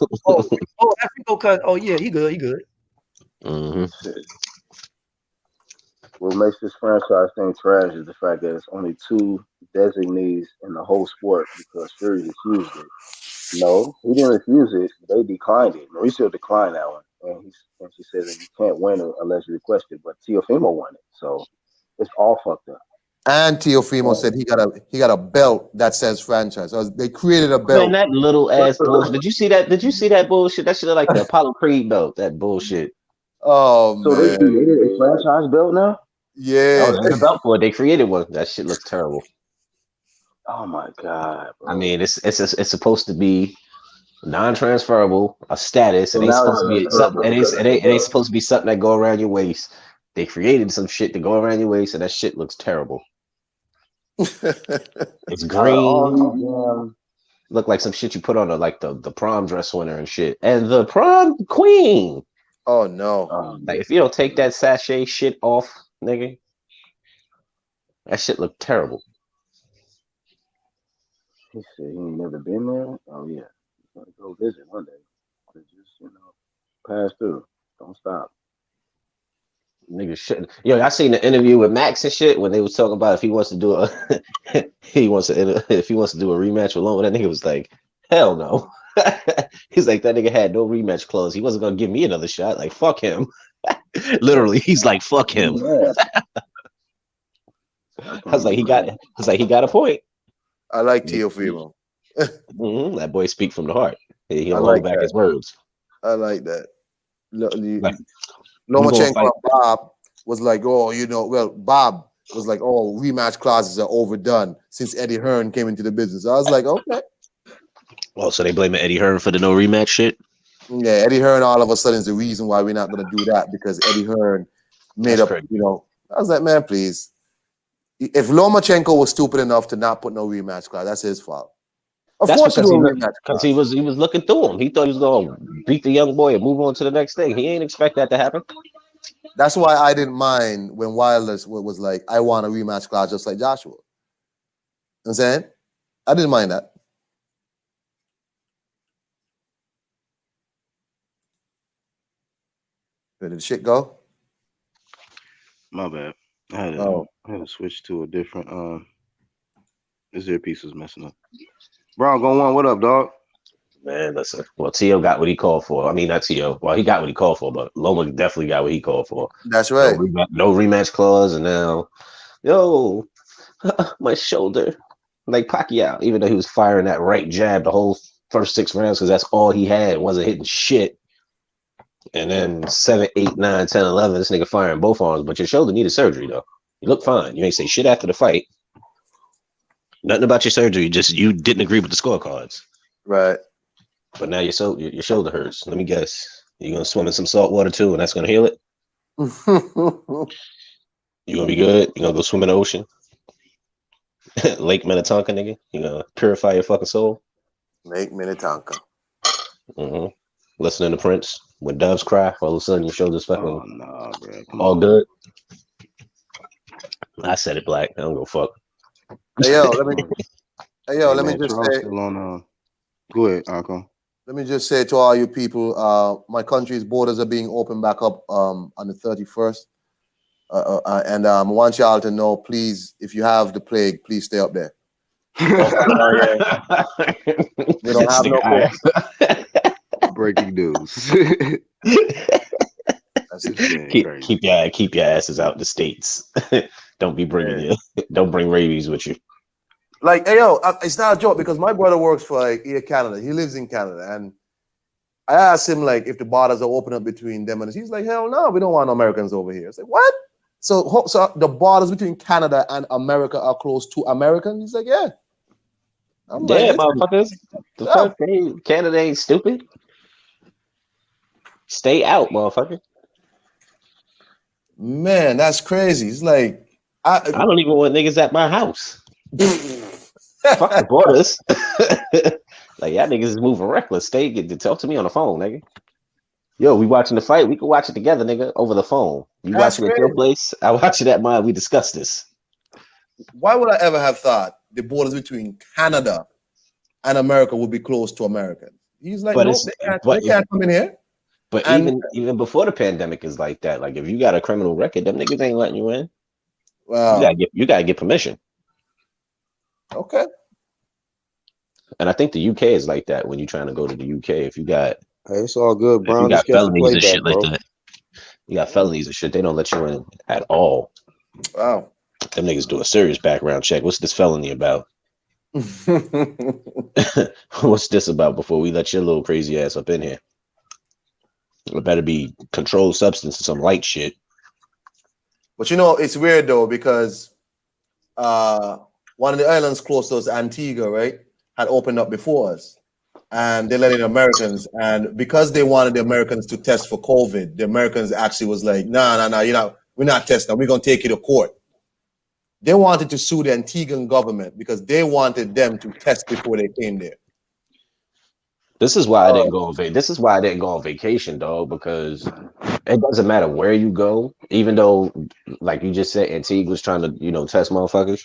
Rico cut. Oh, yeah, he good. Mm-hmm. What makes this franchise thing trash is the fact that it's only 2 designees in the whole sport because Fury refused it. No, he didn't refuse it. They declined it. Mauricio declined that one. And she said that you can't win it unless you request it. But Teofimo won it. So it's all fucked up. And Teofimo said he got a belt that says franchise. So they created a belt. Man, that little ass bullshit. Did you see that bullshit? That shit look like the Apollo Creed belt. That bullshit. Oh, so man. They created a franchise belt now? Yeah. There's a belt for it. They created one. That shit looks terrible. Oh my god, bro. I mean, it's supposed to be non-transferable, a status. It ain't supposed to be something. It ain't supposed to be something that go around your waist. They created some shit to go around your waist, and that shit looks terrible. It's green. Look like some shit you put on the prom dress winner and shit, and the prom queen. Oh no! Like if you don't take that sachet shit off, nigga, that shit look terrible. He said he ain't never been there. Oh yeah, he's gonna go visit one day. Just pass through. Don't stop. Nigga shouldn't. Yo, I seen the interview with Max and shit when they was talking about if he wants to do a if he wants to do a rematch with Loma. That nigga was like, hell no. He's like, that nigga had no rematch clause. He wasn't gonna give me another shot. Like, fuck him. Literally, he's like, fuck him. I was like, he got a point. I like Teofimo. That boy speak from the heart. He'll like hold back that. his words. I like that. Like, Lomachenko and Bob was like, Bob was like, oh, rematch clauses are overdone since Eddie Hearn came into the business. I was like, okay. Oh, so they blaming Eddie Hearn for the no rematch shit? Yeah, Eddie Hearn all of a sudden is the reason why we're not going to do that because Eddie Hearn made up, I was like, man, please. If Lomachenko was stupid enough to not put no rematch clause, that's his fault. Of course, because he was looking through him. He thought he was gonna beat the young boy and move on to the next thing. He ain't expect that to happen. That's why I didn't mind when Wilder was like, I want a rematch clause just like Joshua. You know what I'm saying? I didn't mind that. Where did the shit go? My bad. I had to switch to a different this earpiece was messing up. Bro, go on. What up, dog? Man, listen. Well, T.O. got what he called for. I mean, not T.O. Well, he got what he called for, but Loma definitely got what he called for. That's right. No rematch clause, and now, my shoulder. Like Pacquiao, even though he was firing that right jab the whole first 6 rounds because that's all he had, wasn't hitting shit. And then 7, 8, 9, 10, 11, this nigga firing both arms, but your shoulder needed surgery, though. You look fine. You ain't say shit after the fight. Nothing about your surgery, just you didn't agree with the scorecards. Right. But now your shoulder hurts. Let me guess. You're going to swim in some salt water, too, and that's going to heal it? You going to be good? You going to go swim in the ocean? Lake Minnetonka, nigga? You going to purify your fucking soul? Make Minnetonka. Mm-hmm. Listening to Prince. When doves cry, all of a sudden your shoulders fucking Oh no, bro. Come all on. good. I said it, Black. I don't go fuck. Hey yo, let me Hey, let me man, just Charles say. still on. Go ahead, Uncle. Let me just say to all you people, my country's borders are being opened back up on the 31st. And I want y'all to know, please, if you have the plague, please stay up there. We don't have no plague. Breaking news. That's it. keep your asses out the states. Don't be bringing don't bring rabies with you. Like, hey yo, it's not a joke because my brother works for like Air Canada. He lives in Canada, and I asked him like if the borders are open up between them, and he's like, hell no, we don't want Americans over here. It's like, what? So the borders between Canada and America are close to Americans? He's like, yeah. I'm like, motherfuckers. The fuck? Canada ain't stupid. Stay out, motherfucker. Man, that's crazy. It's like I don't even want niggas at my house. Fuck the borders. Like y'all niggas is moving reckless. Stay to talk to me on the phone, nigga. Yo, we watching the fight. We can watch it together, nigga, over the phone. You That's watching at your place? I watch it at mine. We discuss this. Why would I ever have thought the borders between Canada and America would be close to Americans? He's like, no, they can't come in here. But even before the pandemic is like that. Like if you got a criminal record, them niggas ain't letting you in. Wow. You gotta get permission. Okay. And I think the UK is like that when you're trying to go to the UK. If you got It's all good, Brown. you got Just catch the felonies play and back, shit bro. like that. You got felonies and shit, they don't let you in at all. Wow. Them niggas do a serious background check. What's this felony about? What's this about before we let your little crazy ass up in here? It better be controlled substance or some light shit. But you know, it's weird though, because one of the islands close to us, Antigua, right, had opened up before us. And they let in Americans. And because they wanted the Americans to test for COVID, the Americans actually was like, no, we're not testing. We're going to take you to court. They wanted to sue the Antiguan government because they wanted them to test before they came there. This is why I didn't go on This is why I didn't go on vacation, dog, because it doesn't matter where you go, even though, like you just said, Antigua's trying to, test motherfuckers.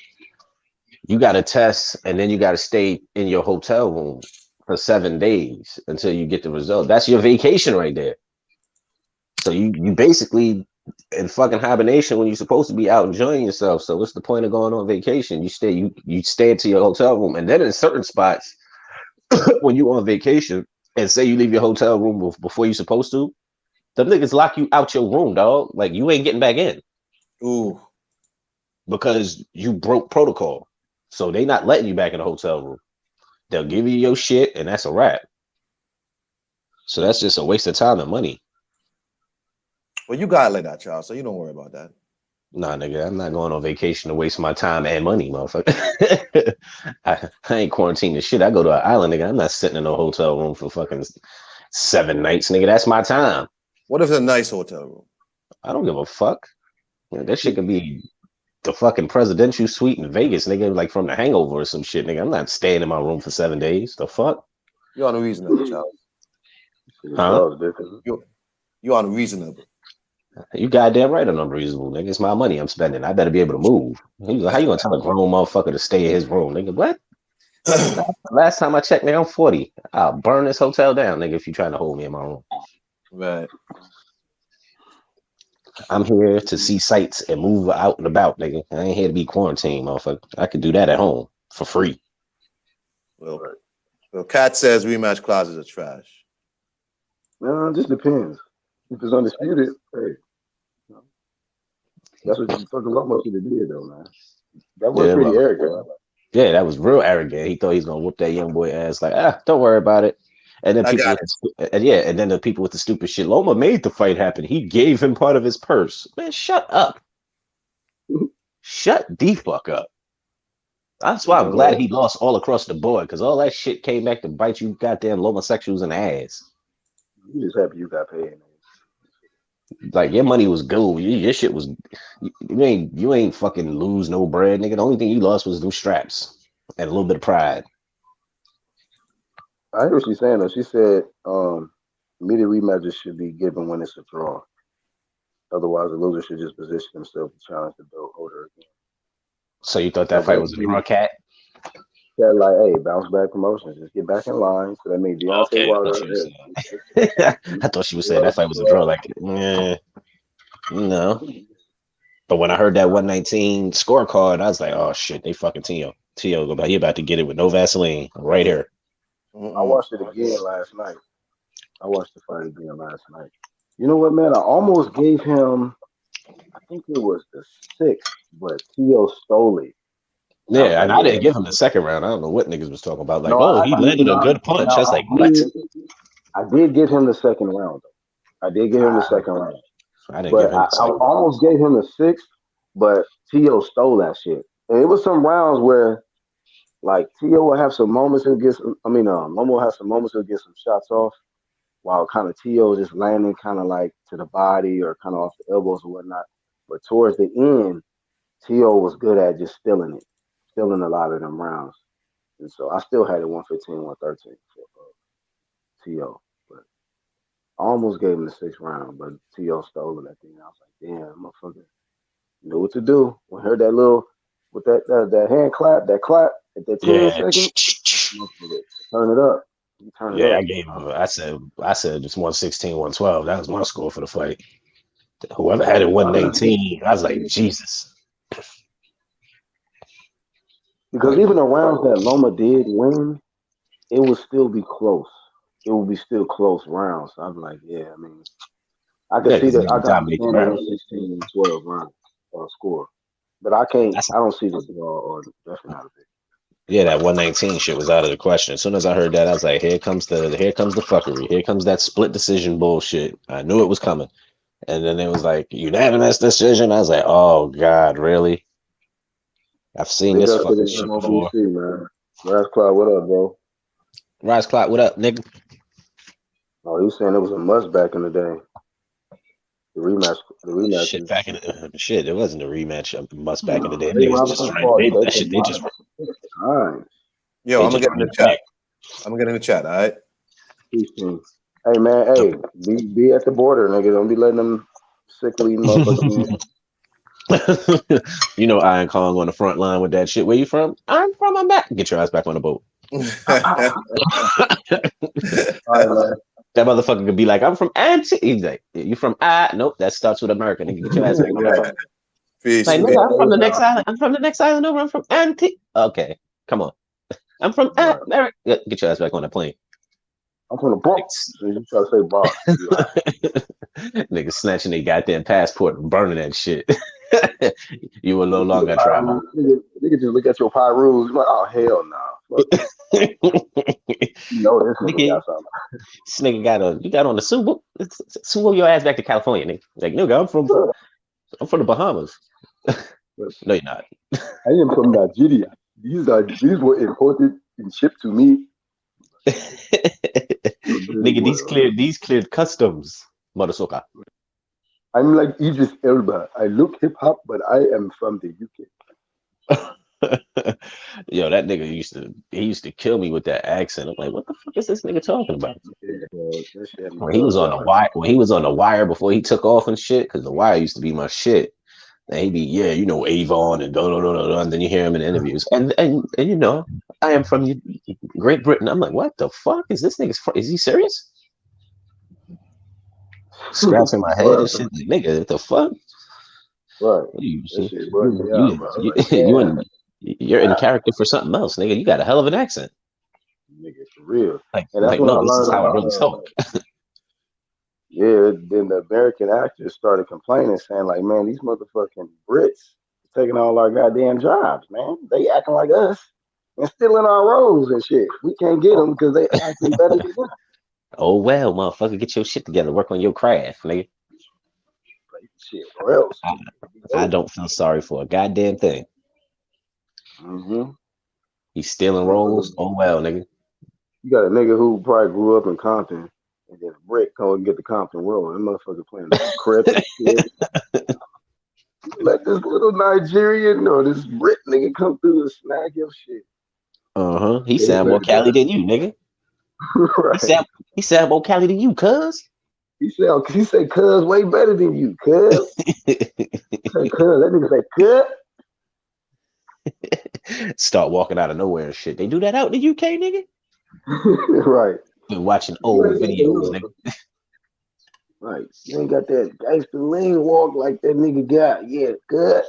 You got to test, and then you got to stay in your hotel room for 7 days until you get the result. That's your vacation right there. So you basically in fucking hibernation when you're supposed to be out enjoying yourself. So what's the point of going on vacation? You stay into your hotel room, and then in certain spots, when you on vacation and say you leave your hotel room before you're supposed to, the niggas lock you out your room, dog. Like you ain't getting back in. Ooh. Because you broke protocol. So they not letting you back in the hotel room. They'll give you your shit, and that's a wrap. So that's just a waste of time and money. Well, you got it like that, Charles, so you don't worry about that. Nah, nigga, I'm not going on vacation to waste my time and money, motherfucker. I ain't quarantining shit. I go to an island, nigga. I'm not sitting in a hotel room for fucking 7 nights, nigga. That's my time. What if it's a nice hotel room? I don't give a fuck. That shit could be the fucking presidential suite in Vegas, nigga, like from The Hangover or some shit, nigga. I'm not staying in my room for 7 days. The fuck? You're unreasonable, Charles. Huh? You're unreasonable. You goddamn right I'm unreasonable, nigga. It's my money I'm spending. I better be able to move. He's like, how you gonna tell a grown motherfucker to stay in his room, nigga? What? Last time I checked, nigga, I'm 40. I'll burn this hotel down, nigga, if you're trying to hold me in my room. Right. I'm here to see sights and move out and about, nigga. I ain't here to be quarantined, motherfucker. I could do that at home for free. Well, Kat says rematch clauses are trash. No, it just depends. If it's undisputed, hey. That's what fucking Lomo should have did, though, man. That was pretty arrogant. Yeah, that was real arrogant. He thought he was gonna whoop that young boy ass. Like, don't worry about it. And then the people with the stupid shit. Loma made the fight happen. He gave him part of his purse. Man, shut up. Shut the fuck up. That's why I'm glad he lost all across the board, because all that shit came back to bite you goddamn homosexuals in the ass. You just happy you got paid. Like your money was gold. Your shit was you ain't fucking lose no bread, nigga. The only thing you lost was them straps and a little bit of pride. I hear what she's saying though. She said immediate rematches should be given when it's a draw. Otherwise, the loser should just position himself to challenge the belt holder again. So you thought So that fight was a draw, Cat? said like, hey, bounce back promotions, just get back in line. So that means Deontay Okay, Wilder. I thought she was saying that fight was a draw. Like, no. But when I heard that 119 scorecard, I was like, oh shit, they fucking Tio. He about to get it with no Vaseline right here. I watched it again last night. I watched the fight again last night. You know what, man? I almost gave him, I think it was the 6th, but Tio stole it. Yeah, and I didn't give him the second round. I don't know what niggas was talking about. Like, he landed a good punch. No, I was like, what? I did give him the second round. I did give him the second round. I didn't give him the second. I almost gave him the 6th, but Tio stole that shit. And it was some rounds where, like, Tio will have some moments and get some, Momo will have some moments to get some shots off, while kind of Tio just landing kind of like to the body or kind of off the elbows or whatnot. But towards the end, Tio was good at just stealing a lot of them rounds. And so I still had it 115, 113 for Tio. But I almost gave him the 6th round, but Tio stole it at the end. I was like, damn, motherfucker, knew what to do. When I heard that little, with that hand clap, at that 10 seconds, turn it up. Yeah, I gave him. I said just 116, 112. That was my score for the fight. Whoever had it 119, I was like, Jesus. Because even the rounds that Loma did win, it would still be close. It would be still close rounds. So I'm like, yeah, I can see that. I got 116 and 12 rounds score, but I don't see the draw or definitely not a big. Yeah, that 119 shit was out of the question. As soon as I heard that, I was like, here comes the fuckery. Here comes that split decision bullshit. I knew it was coming. And then it was like, unanimous decision. I was like, oh, God, really? I've seen this fucking shit before. Man. Rise Cloud, what up, bro? Rise Cloud, what up, nigga? Oh, he was saying it was a must back in the day. The rematch. Shit, back in the shit, it wasn't a rematch of must back in the day. They just all right. Yo, I'm gonna get in the chat. I'm gonna get in the chat, all right? Hey man, be at the border, nigga. Don't be letting them sickly motherfuckers in. You know Iron Kong on the front line with that shit. Where you from? I'm from America. Get your ass back on the boat. All right, man. That motherfucker could be like, I'm from Antigua. He's like, you from nope, that starts with America. Nigga, get your ass back on the boat. Peace. Like, nigga, I'm from the next island. I'm from the next island over. I'm from Antigua. Okay, come on. I'm from America. Get your ass back on the plane. I'm from the Bronx. You try to say Bronx. Niggas snatching their goddamn passport and burning that shit. You will no longer travel. Nigga just look at your pie rules. You're like, oh hell no. You know this nigga got something. This nigga you got on the Subo your ass back to California, nigga. Like, nigga, I'm from the Bahamas. No, you're not. I am from Nigeria. These were imported and shipped to me. Nigga, these cleared customs, motherfucker. I'm like Idris Elba. I look hip hop, but I am from the UK. Yo, that nigga used to kill me with that accent. I'm like, what the fuck is this nigga talking about? When he was on the wire before he took off and shit, because the wire used to be my shit. And he'd be, Avon and and then you hear him in interviews. And you know, I am from Great Britain. I'm like, what the fuck? Is this nigga, is he serious? Scratching my head and shit. Like, nigga, what the fuck? Right. You're in character for something else, nigga. You got a hell of an accent. Nigga, for real. Like no, this is how I really talk. Yeah, then the American actors started complaining, saying like, man, these motherfucking Brits taking all our goddamn jobs, man. They acting like us and stealing our roles and shit. We can't get them because they acting better than us. Oh, well, motherfucker, get your shit together. Work on your craft, nigga. Shit, or else. I don't feel sorry for a goddamn thing. Mm-hmm. He's stealing roles. Oh, well, nigga. You got a nigga who probably grew up in Compton. And then Brick come and get the Compton world. That motherfucker playing crip and shit. Let this little Nigerian or this Brit nigga come through and snag your shit. He sound more Cali than you, nigga. Right. He said more Cali than you, cuz. He said, "Cuz way better than you, cuz." He said, "Cuz." That nigga said, "Cuz." Start walking out of nowhere and shit. They do that out in the UK, nigga. Right. Been watching You old ain't got videos, that, nigga. right. You ain't got that gangster lean walk like that nigga got. Yeah, good.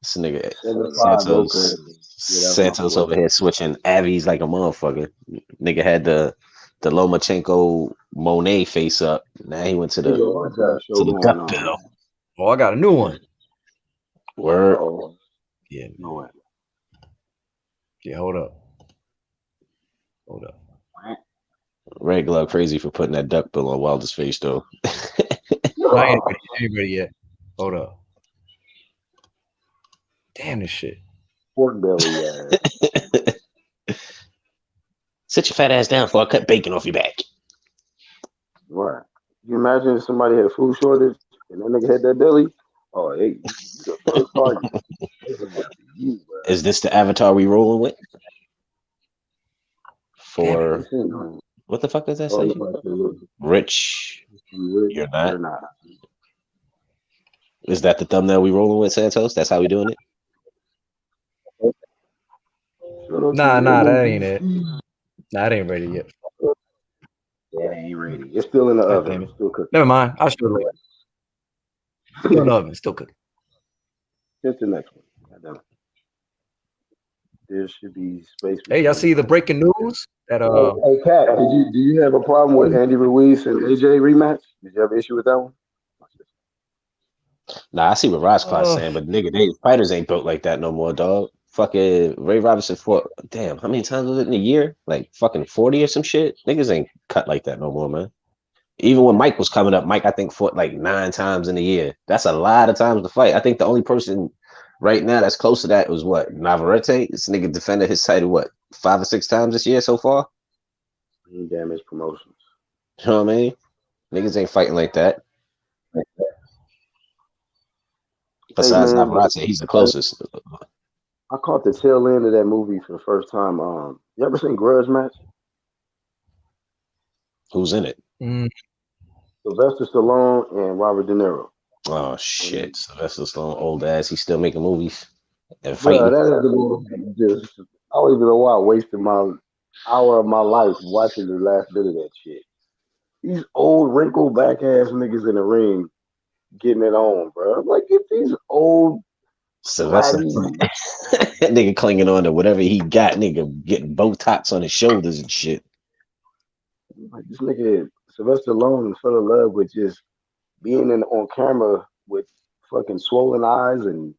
This nigga 7'5" go Santos crazy. Yeah, that's my Santos boy. over here switching Abby's like a motherfucker. Nigga had the Lomachenko Monet face up. Now he went to Nigga, the what that show going duck on? bill. Oh, I got a new one. Word. Oh, Yeah, no way. yeah. Hold up. Red Glove crazy for putting that duck bill on Wilder's face though. I ain't ready yet. Hold up. Damn this shit. Pork belly, yeah. Sit your fat ass down before I cut bacon off your back. Right. You imagine if somebody had a food shortage and that nigga had that belly? Oh, hey, you the first target. This is gonna be you, bro. Is this the avatar we rolling with? For Listen, what the fuck does that oh, say? look, Rich, you're not. not. Is that the thumbnail we rolling with, Santos? That's how we doing it? Nah, that ain't it. Nah, it ain't ready yet. Yeah, it ain't ready. It's still in the God oven. damn it. It's still cooking. Never mind. I'll show it later. Still in the oven. Still cooking. Here's the next one. Goddamn it. There should be space. Hey, y'all see the breaking news that Hey, Kat, do you have a problem with Andy Ruiz and AJ rematch? Did you have an issue with that one? Nah, I see what Rosclott's saying, but nigga, fighters ain't built like that no more, dog. Fucking Ray Robinson fought, damn, how many times was it in a year? Like fucking 40 or some shit? Niggas ain't cut like that no more, man. Even when Mike was coming up, Mike, I think, fought like 9 times in a year. That's a lot of times to fight. I think the only person right now that's close to that was what? Navarrete? This nigga defended his title, what, 5 or 6 times this year so far? Damage promotions. You know what I mean? Niggas ain't fighting like that. Besides Navarrete, he's the closest. I caught the tail end of that movie for the first time. You ever seen Grudge Match? Who's in it? Sylvester Stallone and Robert De Niro. Oh shit, Sylvester Stallone, old ass. He's still making movies and fighting. Bro, that is the movie. I don't even know why I wasted my hour of my life watching the last bit of that shit. These old wrinkled back ass niggas in the ring getting it on, bro. I'm like, get these old Sylvester, that nigga clinging on to whatever he got, nigga getting Botox on his shoulders and shit. Like this nigga Sylvester Stallone fell in love with just being on camera with fucking swollen eyes and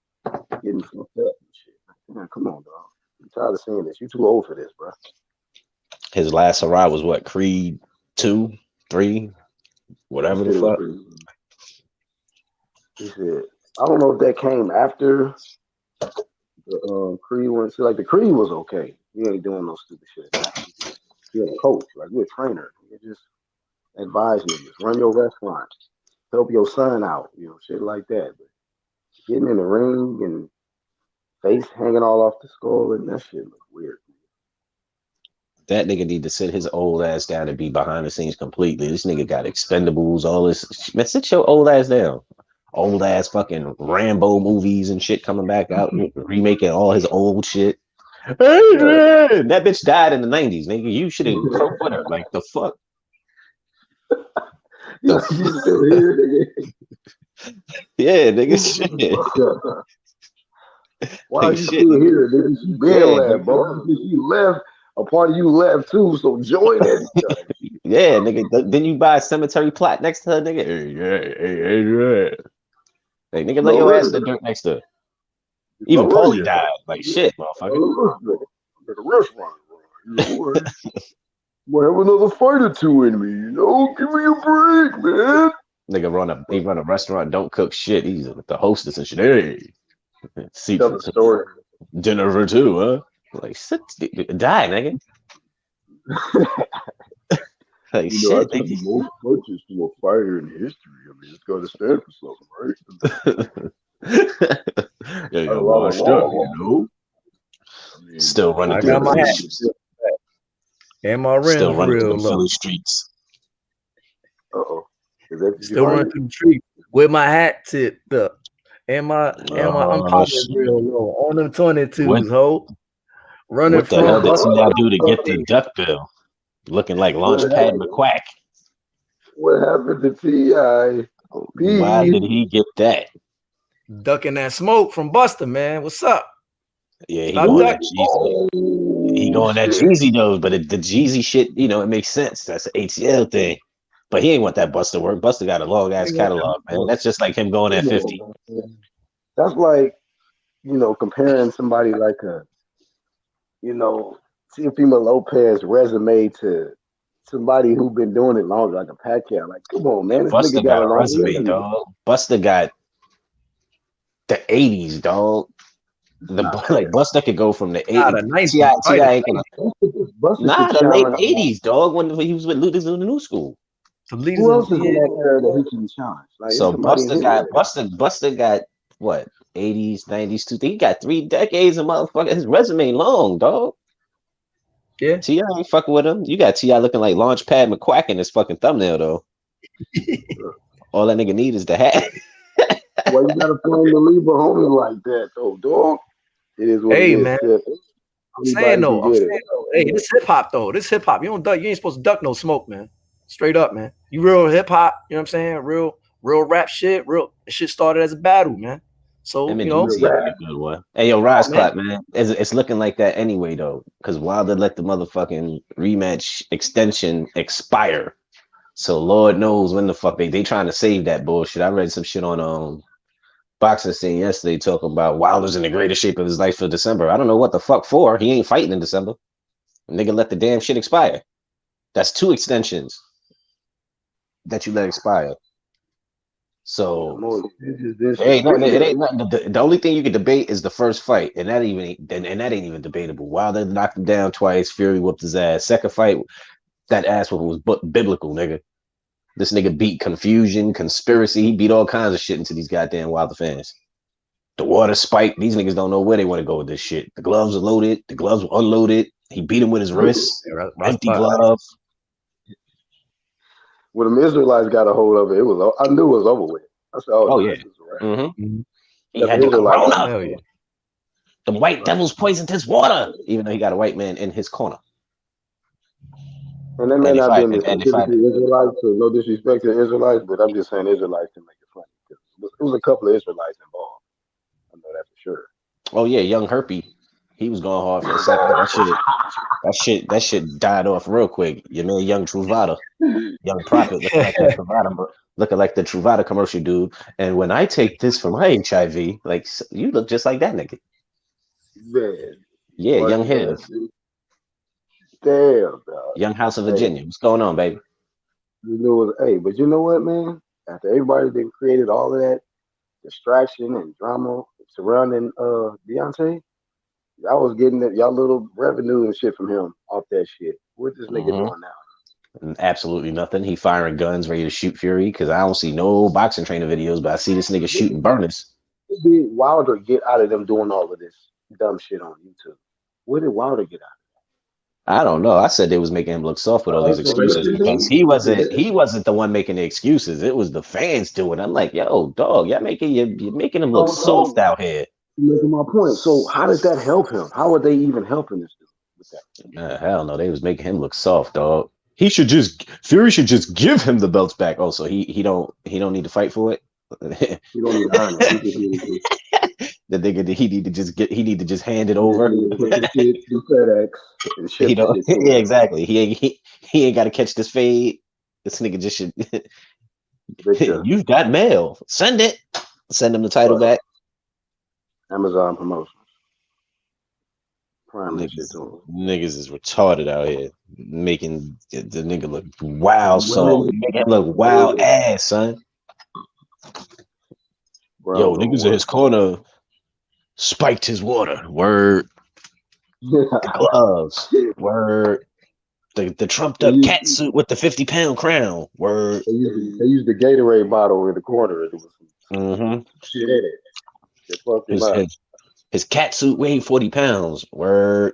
getting fucked up and shit. Man, come on, dog. I'm tired of seeing this. You too old for this, bro. His last hurrah was what? Creed 2, 3, whatever the fuck. He said, I don't know if that came after the Creed one. So like the Creed was okay. He ain't doing no stupid shit. You're a coach, like you're a trainer. You just advise niggas, run your restaurant, help your son out, shit like that. But getting in the ring and face hanging all off the skull and that shit look weird. That nigga need to sit his old ass down and be behind the scenes completely. This nigga got Expendables, all this. Man, sit your old ass down. Old ass fucking Rambo movies and shit coming back out, remaking all his old shit. Adrian! That bitch died in the 90s, nigga. You should have croaked with her. Like, the fuck? You still here, nigga? Yeah, nigga, shit. Why are you still here, nigga? She been left, bro. She left. A part of you left too, so join it. Yeah, nigga. Then you buy a cemetery plot next to her, nigga. Hey, like, nigga, lay your ass in the dirt next to her. Even Paulie died. Like, shit, motherfucker. At a restaurant, Might have another fight or two in me, Give me a break, man. Nigga run a restaurant, don't cook shit. He's the hostess and shit. Hey, see, tell the story. Dinner for two, huh? Like, die, nigga. Like, shit, I took the most punches to a fighter in history. I mean, it's got to stand for something, right? Yeah, you're washed up, Still running I through got the my Philly hat. streets. And my Still rims running through real the low. Philly streets. Uh-oh. Is that your Still running pocket? through the tree with my hat tipped up. And my pocket Shit. real low. On them 22s, What ho. Running what the hell from did Buster. T.I. do to get the duck bill? Looking like What Launchpad happened? McQuack. What happened to T.I.? Why did he get that? Ducking that smoke from Buster, man. What's up? Yeah, he Stop going that ducking. Jeezy. He going that shit. Jeezy though, but the Jeezy shit, it makes sense. That's an ATL thing. But he ain't want that Buster work. Buster got a long ass catalog, man. That's just like him going at 50. That's like, comparing somebody like Teofimo Lopez resume to somebody who been doing it longer, like a Pacquiao. Like, come on, man, this Buster nigga got got a a long resume, dog. Buster got the 80s, dog. Like Buster could go from the 80s. The 90s. T.I. ain't gonna. Buster Nah, could the late challenge. 80s, dog. When he was with Ludas in the New School. Who else is in that era that he can challenge? Like, So somebody in Buster his got era. Buster got what 80s, 90s, 2000. He got 3 decades of motherfucker. His resume long, dog. Yeah. T.I. ain't fucking with him. You got T.I. looking like Launchpad McQuack in his fucking thumbnail though. All that nigga need is the hat. Well, you gotta flame the leave a homie like that, though, dog. It is what it is. Man. Yeah. I'm saying though, hey, this hip hop though. This hip hop. You don't duck, you ain't supposed to duck no smoke, man. Straight up, man. You real hip hop, you know what I'm saying? Real rap shit. Shit started as a battle, man. So Hey, yo, Rise Clock, man. It's looking like that anyway, though, because Wilder let the motherfucking rematch extension expire. So Lord knows when the fuck they trying to save that bullshit. I read some shit on Boxing Scene yesterday talking about Wilder's in the greatest shape of his life for December. I don't know what the fuck for. He ain't fighting in December. Nigga let the damn shit expire. That's 2 extensions that you let expire. So it ain't nothing. The only thing you can debate is the first fight, and that ain't even debatable. Wilder knocked him down twice. Fury whooped his ass. Second fight, that ass whooping was biblical, nigga. This nigga beat confusion, conspiracy. He beat all kinds of shit into these goddamn Wilder fans. The water spike. These niggas don't know where they want to go with this shit. The gloves are loaded. The gloves were unloaded. He beat him with his wrist. Empty glove. When the Israelites got a hold of it, I knew it was over with. I said, "Oh yeah." He had the corona. The white devils poisoned his water, even though he got a white man in his corner. And they may not be specifically Israelites, so no disrespect to Israelites, but I'm just saying Israelites to make it funny. It was a couple of Israelites involved. I know that for sure. Oh yeah, young Herpy. He was going hard for a second. That shit died off real quick. Your man, Young Truvada, Young Prophet, looking like that Truvada, looking like the Truvada commercial dude. And when I take this for my HIV, like you look just like that nigga. Man. Yeah, what Young Hiv. Damn, dog. Young House of Virginia. What's going on, baby? But you know what, man? After everybody then created all of that distraction and drama surrounding Deontay, I was getting y'all little revenue and shit from him off that shit. What's this nigga doing now? Absolutely nothing. He firing guns, ready to shoot Fury, because I don't see no boxing trainer videos, but I see this nigga shooting burners. What did Wilder get out of them doing all of this dumb shit on YouTube? What did Wilder get out of it? I don't know. I said they was making him look soft with all these excuses because he wasn't the one making the excuses. It was the fans doing it. I'm like, yo, dog, you're making him look soft out here. You're making my point. So how did that help him? How are they even helping this dude with that? Hell no, they was making him look soft, dog. Fury should just give him the belts back. Oh, so he don't need to fight for it. He don't need to earn it. The nigga he need to just hand it over. Yeah, exactly. He ain't got to catch this fade. This nigga just should. You've got mail. Send it. Send him the title back. Amazon promotions. Niggas is retarded out here, making the nigga look wild. So making him look wild ass, son. Yo, niggas in his corner spiked his water. Word. Gloves. Word. The trumped up cat suit with the 50-pound crown. Word. They used the Gatorade bottle in the corner. It was shit in it. His cat suit weighed 40 pounds. Word.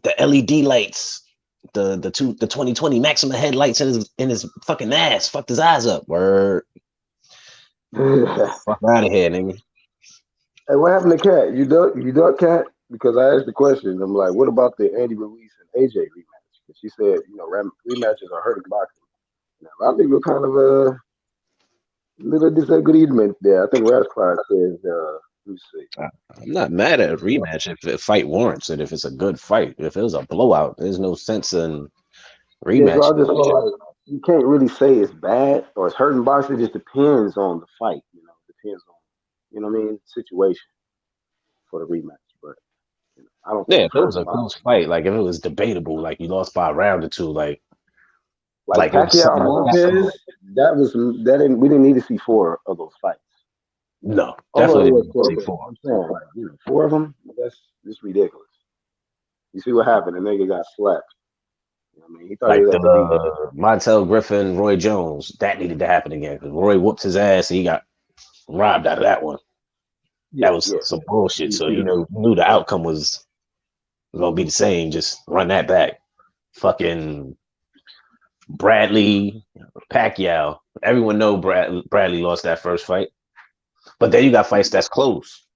The LED lights, the 2020 Maxima headlights in his fucking ass. Fucked his eyes up. Word. Fuck out of here, nigga. Hey, what happened to Cat? You duck Cat? Because I asked the question. I'm like, what about the Andy Ruiz and AJ rematch? And she said, rematches are hurting boxing. Now, I think we're kind of a little disagreement there. I think Rascliffe says, let me see. I'm not mad at a rematch if the fight warrants it, if it's a good fight. If it was a blowout, there's no sense in rematch. Yeah, so I just feel like you can't really say it's bad or it's hurting boxing. It just depends on the fight. Depends on, situation for the rematch. But I don't think Yeah, it's if it was hurting a close boxing. fight, like if it was debatable, like you lost by a round or two, like Like it was Pacquiao something like that. Montez, we didn't need to see 4 of those fights. No, Although definitely it was didn't close. see 4. I'm saying, like, 4 of them, that's just ridiculous. You see what happened? The nigga got slapped. He thought he Like was at the beat. the Montel Griffin, Roy Jones, that needed to happen again because Roy whooped his ass and he got robbed out of that one. That was some bullshit. So you knew the outcome was gonna be the same. Just run that back. Fucking Bradley, Pacquiao. Everyone know Bradley lost that first fight, but then you got fights that's close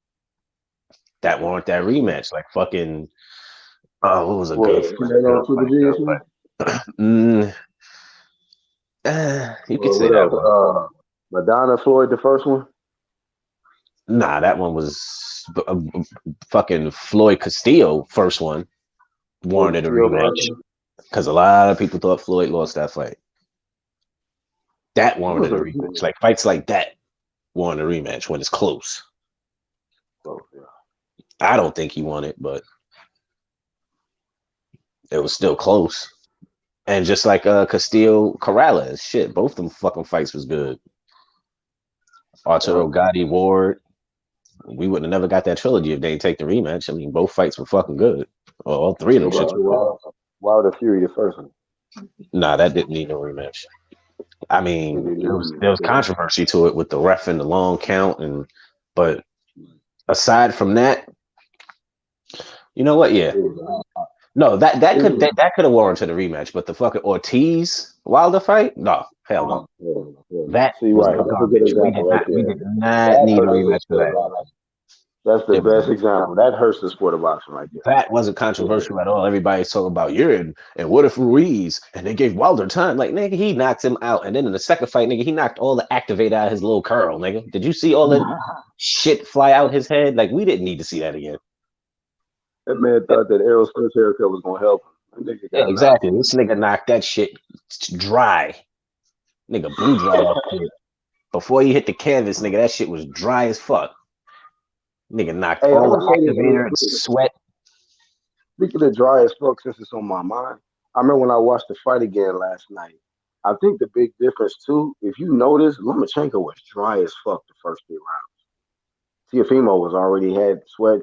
that warrant that rematch. Like fucking, what was a good fight? You could say that one. Madonna Floyd, the first one. Nah, that one was fucking Floyd Castillo first one warranted a rematch because a lot of people thought Floyd lost that fight. That warranted a rematch. Like fights like that warrant a rematch when it's close. I don't think he won it, but it was still close. And just like Castillo Corrales, shit, both them fucking fights was good. Arturo Gatti Ward, we wouldn't have never got that trilogy if they didn't take the rematch. I mean, both fights were fucking good. Well, all 3 of them shits were good. Wilder Fury, the first one. Nah, that didn't need no rematch. I mean, there was controversy to it with the ref and the long count, but aside from that, you know what? Yeah, no, that could have warranted a rematch, but the fucking Ortiz Wilder fight, no, hell no. That was garbage. We did not need a rematch for that. That's the best example. That hurts the sport of boxing right there. That wasn't controversial at all. Everybody's talking about and what if Ruiz and they gave Wilder time? Like, nigga, he knocked him out. And then in the second fight, nigga, he knocked all the activate out of his little curl, nigga. Did you see all that shit fly out his head? Like, we didn't need to see that again. That man thought that Errol Spence haircut was gonna help him. Yeah, exactly. This nigga knocked that shit dry. Nigga blew dry that shit. Before he hit the canvas, nigga, that shit was dry as fuck. Nigga knocked all the activator and sweat. Speaking of dry as fuck, since it's on my mind, I remember when I watched the fight again last night. I think the big difference too, if you notice, Lomachenko was dry as fuck the first 3 rounds. Teofimo was already had sweat,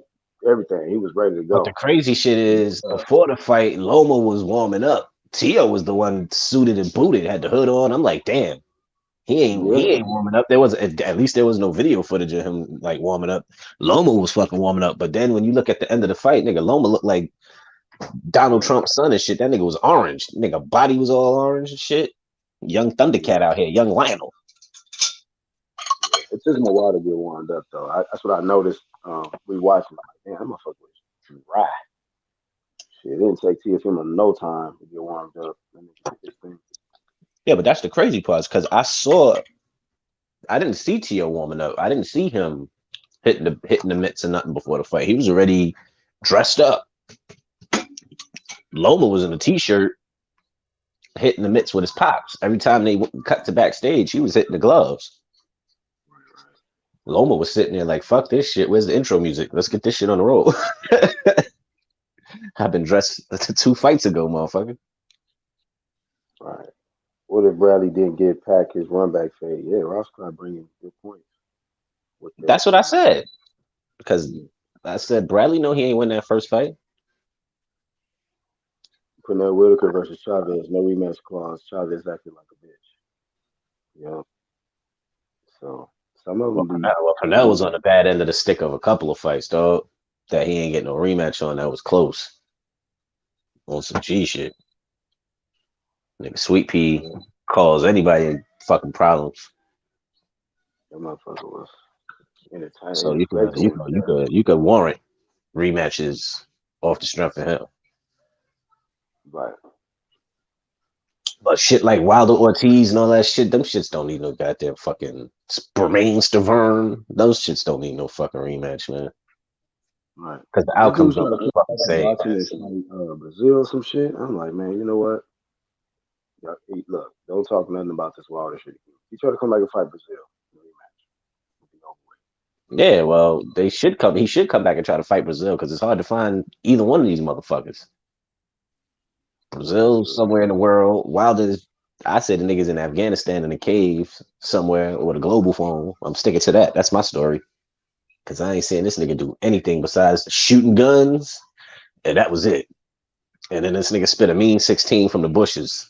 everything. He was ready to go. But the crazy shit is, before the fight, Loma was warming up. Tio was the one suited and booted, had the hood on. I'm like, damn, he ain't warming up. There was at least there was no video footage of him like warming up. Loma was fucking warming up. But then when you look at the end of the fight, nigga, Loma looked like Donald Trump's son and shit. That nigga was orange. Nigga body was all orange and shit. Young Thundercat out here, young Lionel. It took him a while to get warmed up though. That's what I noticed. We watching. Like, damn, that motherfucker was dry. Shit, it didn't take Teofimo no time to get warmed up. Yeah, but that's the crazy part, because I didn't see Tio warming up. I didn't see him hitting the mitts or nothing before the fight. He was already dressed up. Loma was in a t-shirt hitting the mitts with his pops. Every time they cut to backstage, he was hitting the gloves. Loma was sitting there like, fuck this shit. Where's the intro music? Let's get this shit on the road. I've been dressed 2 fights ago, motherfucker. All right. What if Bradley didn't get Pac his run back fade? Yeah, Ross started bringing good points. That's what I said. Because I said Bradley know he ain't win that first fight. Pernell Whitaker versus Chavez, no rematch clause. Chavez acted like a bitch. Yeah. So Some of them be. Well, Pernell was on the bad end of the stick of a couple of fights, dog. That he ain't getting no rematch on. That was close. On some G shit. Nigga, Sweet Pea calls anybody fucking problems. That motherfucker was entertaining. So you could warrant rematches off the strength of him. Right. But shit like Wilder Ortiz and all that shit, them shits don't need no goddamn fucking Bermain Stavern. Those shits don't need no fucking rematch, man. Right. Because the outcomes are the fucking same. Brazil, some shit. I'm like, man, you know what? Look, don't talk nothing about this Wilder shit. He tried to come back and fight Brazil. Yeah, well, he should come back and try to fight Brazil because it's hard to find either one of these motherfuckers. Brazil's somewhere in the world. Wilder's, I said the niggas in Afghanistan in a cave somewhere with a global phone. I'm sticking to that. That's my story. Because I ain't seeing this nigga do anything besides shooting guns. And that was it. And then this nigga spit a mean 16 from the bushes.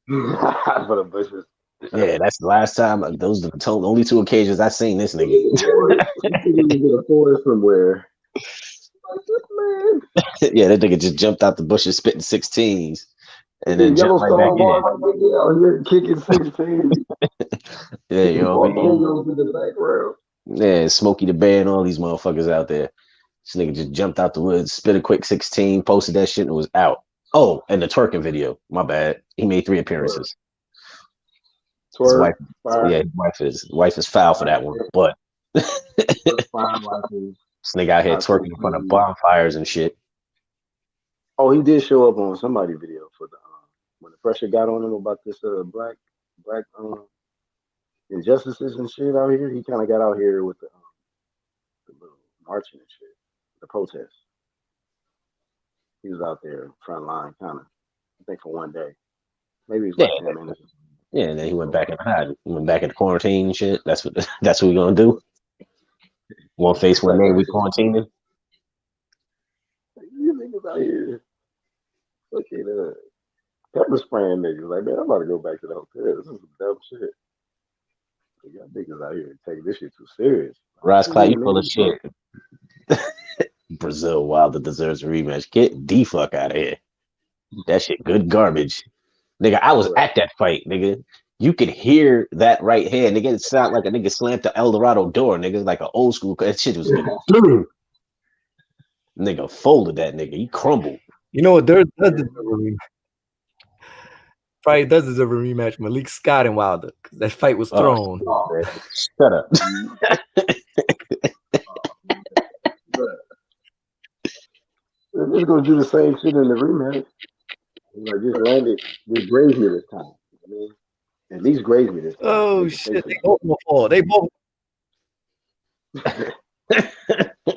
For the bushes. Yeah, that's the last time. Those are the only two occasions I seen this nigga. In a forest somewhere. Yeah, that nigga just jumped out the bushes spitting 16s. And then jumped right back in. Kicking 16. Yeah, yo. Yeah, Smokey the Bear and all these motherfuckers out there. This nigga just jumped out the woods, spit a quick 16, posted that shit, and was out. Oh, and the twerking video. My bad. He made 3 appearances. His wife, his wife is foul for that one. But this nigga out here twerking in front of bonfires and shit. Oh, he did show up on somebody's video for the when the pressure got on him about this black injustices and shit out here. He kind of got out here with the little marching and shit, the protest. He was out there front line, kind of. I think for one day, maybe it was like 10 minutes. Yeah, and then he went back and hide. He went back into quarantine and shit. That's what we gonna do. One face, one name. We quarantining. You niggas out here, fucking pepper spraying niggas. Like, man, I'm about to go back to the hotel. This is some dumb shit. Y'all niggas out here taking this shit too serious. Ross Clyde, you full of shit. Brazil Wilder deserves a rematch. Get the fuck out of here. That shit good garbage. Nigga, I was at that fight, nigga. You could hear that right hand. Nigga, it sounded like a nigga slammed the El Dorado door, nigga. Like an old school. That shit was nigga folded that nigga. He crumbled. You know what? There does deserve a rematch. Probably does deserve a rematch. Malik Scott and Wilder. That fight was thrown. Shut up. They're just gonna do the same shit in the rematch. Like just landed, just grazed me this time. I mean, at least grazed me this time. Oh shit! They both will fall. They both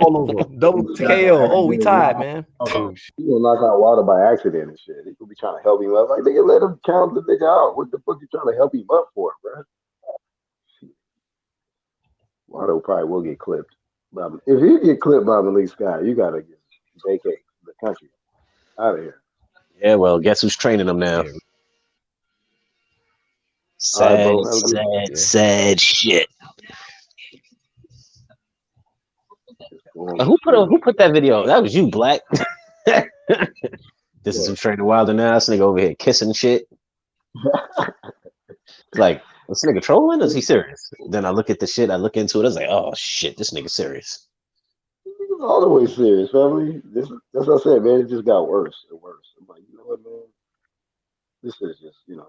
all over. Double TKO. Oh, we tied, man. Oh, you gonna knock out Wilder by accident and shit. He could be trying to help him up. Like nigga, let him count the nigga out. What the fuck you trying to help him up for, bro? Wilder probably will get clipped. But if you get clipped by Malik Scott, you gotta get vacate the country out of here. Yeah, well, guess who's training them now? Sad shit. Who put that video? That was you, Black. This is who's training Wilder now. This nigga over here kissing shit. Like, this nigga trolling? Is he serious? Then I look at the shit. I look into it. I was like, oh shit, this nigga serious. He's all the way serious, family. That's what I said, man. It just got worse and worse. I'm like, you know what, man? This is just, You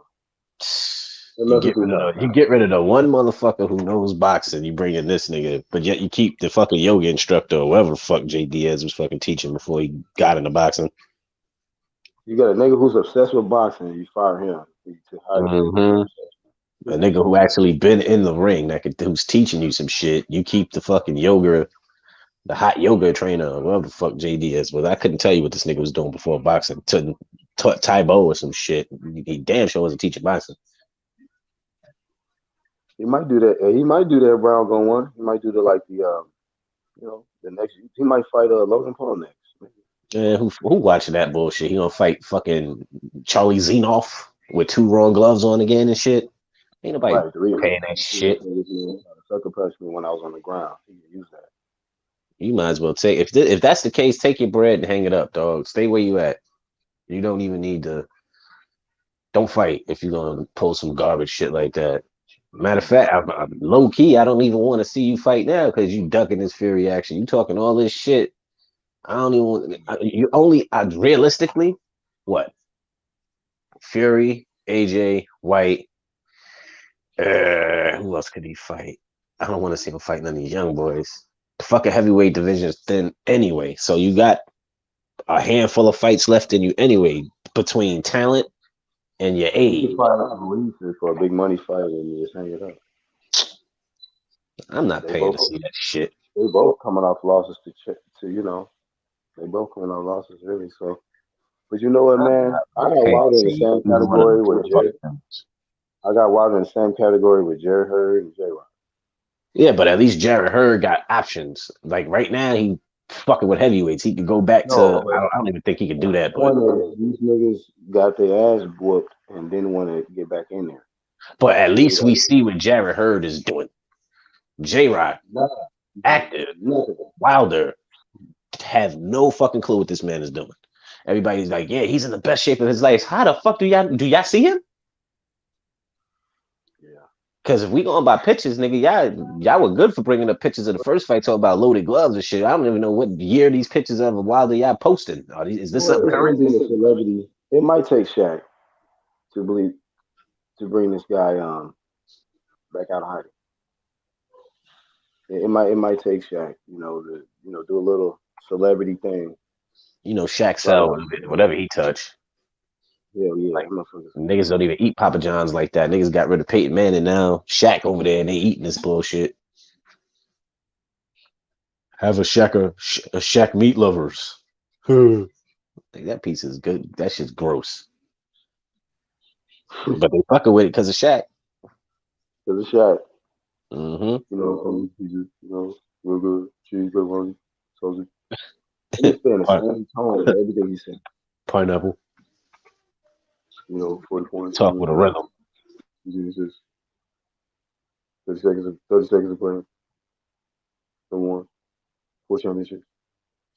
get rid of the one motherfucker who knows boxing. You bring in this nigga, but yet you keep the fucking yoga instructor or whoever the fuck Jay Diaz was fucking teaching before he got into boxing. You got a nigga who's obsessed with boxing. You fire him. A nigga who actually been in the ring, who's teaching you some shit. You keep the fucking yoga. The hot yoga trainer, whatever the fuck JD is, but I couldn't tell you what this nigga was doing before boxing. Taught Taibo or some shit. He damn sure wasn't teaching boxing. He might do that. He might do that round going one. He might do the next. He might fight Logan Paul next. Yeah, who watching that bullshit? He gonna fight fucking Charlie Zenoff with 2 wrong gloves on again and shit. Ain't nobody paying that shit. sucker punch me when I was on the ground. He can use that. You might as well take if that's the case, take your bread and hang it up, dog. Stay where you at. You don't even need to. Don't fight if you're gonna pull some garbage shit like that. Matter of fact, I'm low key. I don't even want to see you fight now because you ducking this Fury action. You talking all this shit. I don't even want you only realistically what? Fury, AJ, White. Who else could he fight? I don't want to see him fight none of these young boys. The fucking heavyweight division is thin anyway. So you got a handful of fights left in you anyway between talent and your age. You fight for a big money fight and you just hang it up. I'm not paying to see that shit. They both coming off losses to you know. They both coming off losses really. So, but you know what, man? I got Wilder in the same category with Jared. I got Wilder in the same category with Jared Hurd and J-Rock. Yeah, but at least Jared Hurd got options. Like right now, he fucking with heavyweights. He could go back to. I don't even think he could do that. But these niggas got their ass whooped and didn't want to get back in there. But at least we see what Jared Hurd is doing. J-Rock, active. Wilder have no fucking clue what this man is doing. Everybody's like, yeah, he's in the best shape of his life. How the fuck do y'all see him? Because if we going by pictures, nigga, y'all were good for bringing up pictures of the first fight, talking about loaded gloves and shit. I don't even know what year these pictures of Wilder y'all posting. Is this something current? Celebrity? It might take Shaq to bring this guy back out of hiding. It might take Shaq, to do a little celebrity thing. Shaq sell whatever he touch. Yeah. Like, niggas don't even eat Papa John's like that. Niggas got rid of Peyton Manning now. Shaq over there and they eating this bullshit. Have a Shaq meat lovers. Like, that piece is good. That shit's gross. But they fucking with it because of Shaq. Because of Shaq. Mm-hmm. Real good. Cheese, pepperoni, sausage. He's staying the same tone everything he said. Pineapple. 40 points. Talk with a rhythm. 30 seconds of playing. Number one. 4 championships.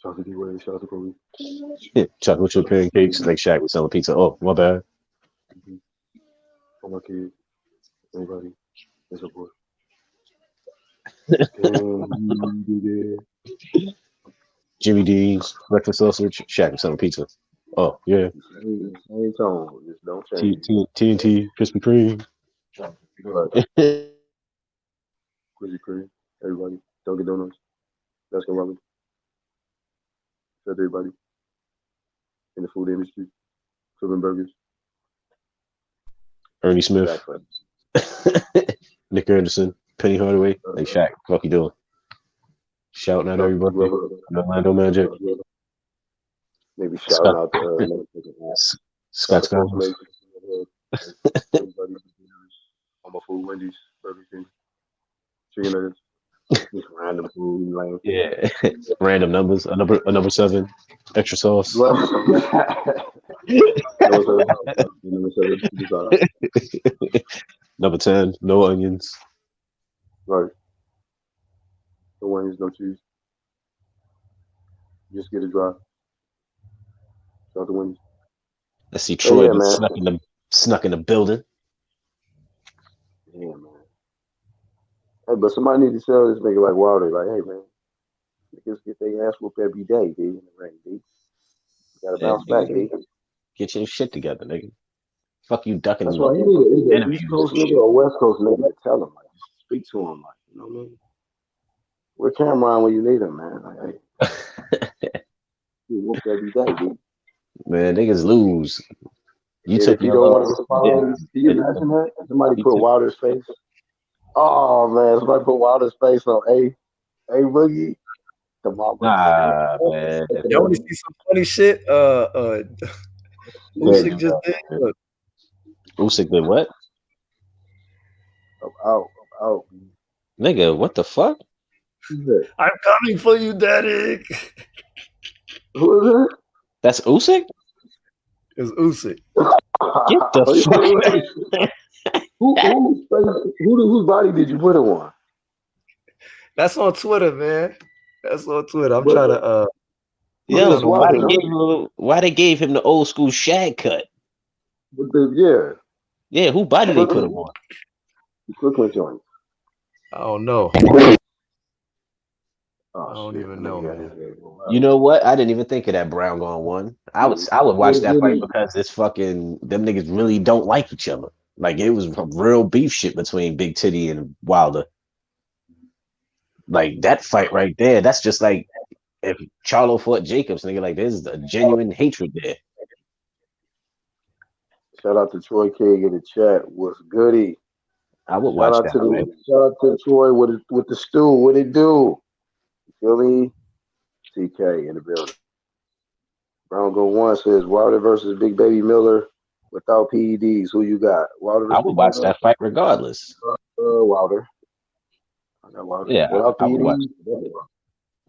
Shout out to D-Wade. Shout out to Kobe. Chocolate chip pancakes. Like Shaq was selling pizza. Oh, my bad. For my kids. Anybody. It's a boy. Jimmy Dean's breakfast sausage. Shaq was selling pizza. Oh, yeah. Same tone. Just don't change. TNT, Krispy Kreme. Krispy Kreme. Everybody. Dunkin' Donuts. Baskin Robbins. Shout out to everybody in the food industry. Flipping burgers. Ernie Smith. Nick Anderson. Penny Hardaway. Hey, Shaq. What you doing? Shouting out everybody. Orlando Magic. Maybe shout out to Scott Scott. Everybody, on my food, Wendy's, Burger King, chicken nuggets, just random food, like random numbers. A number 7, extra sauce. Number 10, no onions. Right. No onions, no cheese. Just get it dry. Shout out to Wendy's. I see Troy snuck in the building. Yeah, man. Hey, but somebody need to sell this nigga like Wilder. Like, hey, man, niggas get their ass whooped every day, dude. In the ring, dude. You gotta bounce back, dude. Get your shit together, nigga. Fuck you ducking. That's why you need an East Coast nigga or West Coast nigga to tell him, like, speak to him, like, you know what I mean? Where Cameron when you need him, man? Like, hey, you whooped every day, dude. Man, niggas lose. You took you don't want to respond. Can you imagine that? Somebody put Wilder's face. Oh man, somebody put Wilder's face on A Boogie. Nah, man. You want to see some funny shit? Usyk just did. Look. Usyk did what? I'm out. Nigga, what the fuck? I'm coming for you, Daddy. Who is it? That's Usyk? It's Usyk. Get the fuck. Whose body did you put him on? That's on Twitter, man. That's on Twitter. I'm trying to Yo, just watching, why they gave him the old school shag cut? with the Yeah, who body they put him on? Brooklyn joint. I don't know. Oh, I don't shit. even know, man. You know what? I didn't even think of that Brown going one. I would watch that fight because this fucking them niggas really don't like each other. Like it was real beef shit between Big Titty and Wilder. Like that fight right there, that's just like if Charlo fought Jacobs, nigga. Like there's a genuine hatred there. Shout out to Troy King in the chat. What's goody? I would watch that. Shout out to Troy with the stew. What it do? You feel me? TK in the building. Brown Go One says Wilder versus Big Baby Miller without PEDs. Who you got? Wilder. I would watch that fight regardless. Wilder. I got Wilder. Yeah, without I would watch. PEDs.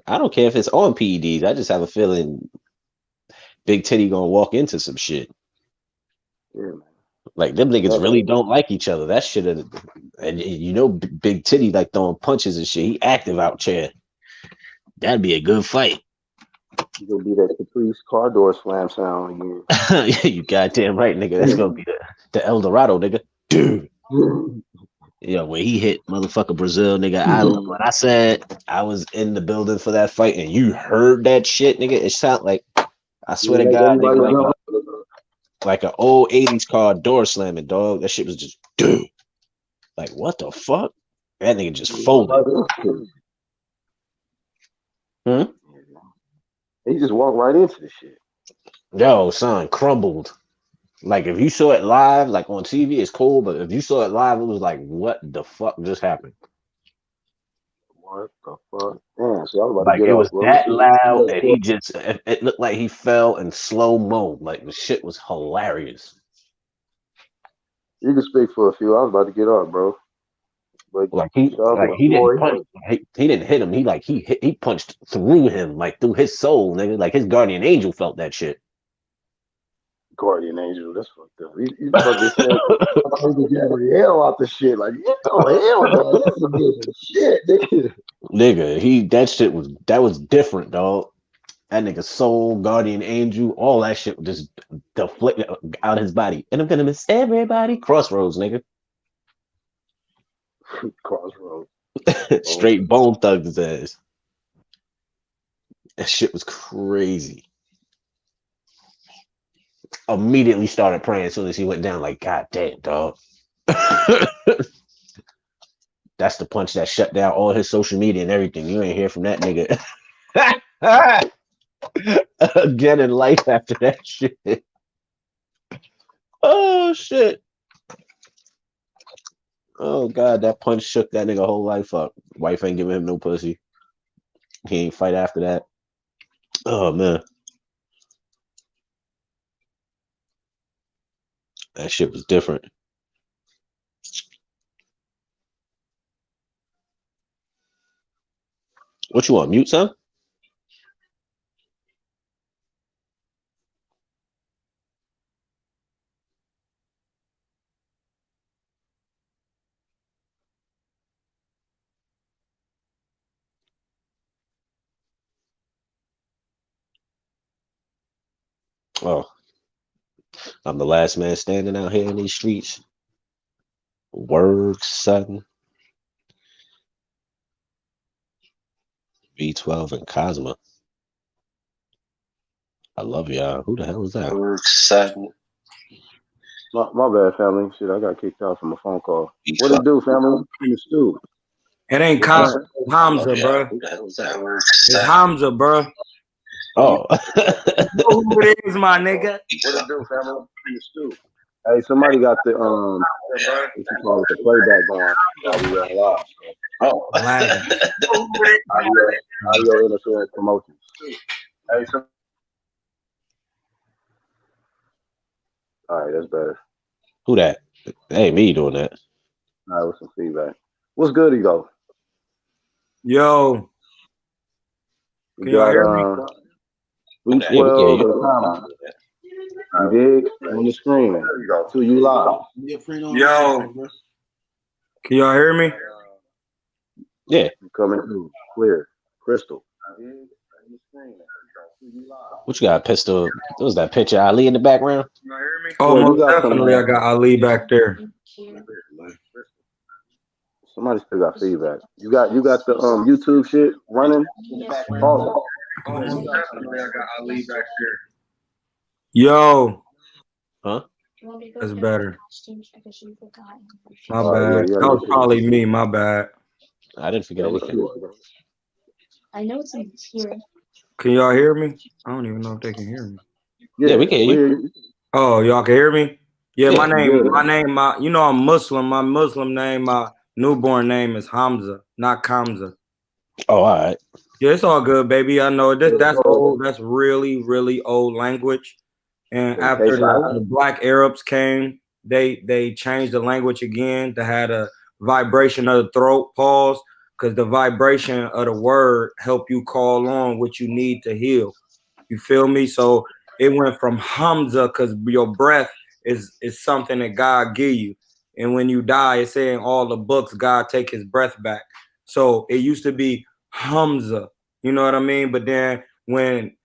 I don't care if it's on PEDs. I just have a feeling Big Titty gonna walk into some shit. Yeah, man. Like them niggas really don't like each other. That shit, and you know, Big Titty like throwing punches and shit. He active out there. That'd be a good fight. You gonna be that Caprice car door slam sound again. You goddamn right, nigga. That's gonna be the El Dorado, nigga. Dude. Yeah, when he hit motherfucker Brazil, nigga. When I said I was in the building for that fight and you heard that shit, nigga, it sounded like, I swear to God, nigga, like an old 80s car door slamming, dog. That shit was just, dude. Like, what the fuck? That nigga just folded. He just walked right into the shit. Yo, son, crumbled. Like, if you saw it live, like on TV, it's cool. But if you saw it live, it was like, what the fuck just happened? What the fuck? Damn, so I was about like, to get it up, was bro. that loud, and he just, it looked like he fell in slow mo. Like, the shit was hilarious. You can speak for a few. I was about to get up, bro. But Like he didn't punch. He didn't hit him. He punched through him, like through his soul, nigga. Like his guardian angel felt that shit. Guardian angel, that's fucked up. He fucking said, "I'm get the hell out the shit." Like, get the hell, man. This is some shit, nigga. Nigga, that was different, dog. That nigga soul, guardian angel, all that shit just deflected out his body. And I'm gonna miss everybody. Crossroads, nigga. Crossroads. Straight Bone Thugs his ass. That shit was crazy. Immediately started praying as soon as he went down. Like, God damn, dog. That's the punch that shut down all his social media and everything. You ain't hear from that nigga again in life after that shit. Oh shit. Oh God, that punch shook that nigga whole life up. Wife ain't giving him no pussy. He ain't fight after that. Oh man. That shit was different. What you want, mute, son? Oh, I'm the last man standing out here in these streets. Word, son. V12 and Cosmo. I love y'all. Who the hell is that? Word, son. My bad, family. Shit, I got kicked out from a phone call. What it do, family? In the stew. It ain't Hamza, bro. Who the hell is that? It's Hamza, bro. Oh. Who it is, my nigga? What it do, family? In the stew. Hey, somebody got the what you call it, the playback going while we were live. Oh, audio interference promotions. Hey, all right, that's better. Who that? Hey, me doing that. All right, with some feedback. What's good, though? Yo. We got V12 you dig? On the screen. There you go. To you live. Yo. Can y'all hear me? Yeah. Coming through clear, crystal. What you got, pistol? What was that picture? Ali in the background? Oh, Well, you most got some. definitely. I got Ali back there. Somebody still got feedback. You got the YouTube shit running. Pause. Oh, most definitely. I got Ali back there. Yo. Huh? That's better. My Yeah, bad. That was probably me. My bad. I didn't forget anything. I know it's in here. Can y'all hear me? I don't even know if they can hear me. Yeah, we can hear you. Oh, y'all can hear me? Yeah, Yeah, you know I'm Muslim. My Muslim name, my newborn name is Hamza, not Kamza. Oh, all right. Yeah, it's all good, baby. I know that's old. That's really, really old language. And after the Black Arabs came, they changed the language again to have a vibration of the throat, pause, because the vibration of the word help you call on what you need to heal. You feel me? So it went from Hamza, because your breath is something that God give you. And when you die, it's saying all the books, God take his breath back. So it used to be Hamza, you know what I mean? But then when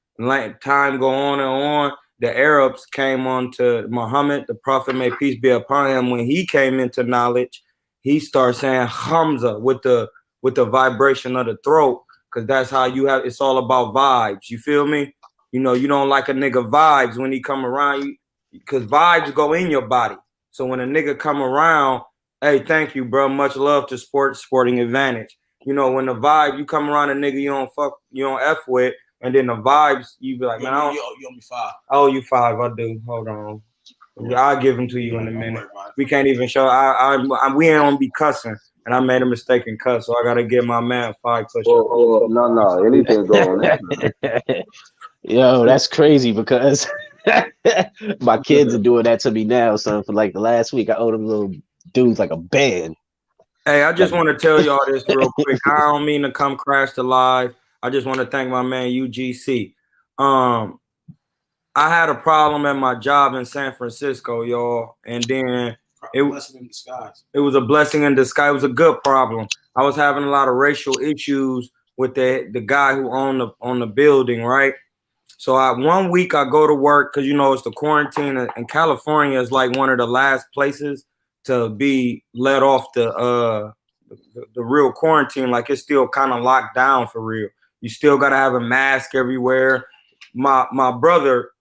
time go on, the Arabs came on to Muhammad, the prophet, may peace be upon him. When he came into knowledge, he started saying Hamza with the vibration of the throat, because that's how you have, it's all about vibes. You feel me? You know, you don't like a nigga vibes when he come around you, because vibes go in your body. So when a nigga come around, hey, thank you, bro. Much love to Sporting Advantage. You know, when the vibe, you come around a nigga you don't F with, and then the vibes, you be like, man, you owe me 5. I owe you 5. I do. Hold on. I'll give them to you in a minute. We can't even show. We ain't gonna be cussing, and I made a mistake in cuss, so I gotta give my man 5 push-ups. No, anything going on. Yo, that's crazy, because my kids are doing that to me now, son. For like the last week, I owe them little dudes like a band. Hey, I just want to tell y'all this real quick. I don't mean to come crash the live. I just want to thank my man UGC. I had a problem at my job in San Francisco, y'all, and then it was a blessing in disguise. It was a good problem. I was having a lot of racial issues with the guy who owned the building, right? So 1 week I go to work, because you know it's the quarantine, and California is like one of the last places to be let off the real quarantine. Like, it's still kind of locked down for real. You still gotta have a mask everywhere. My brother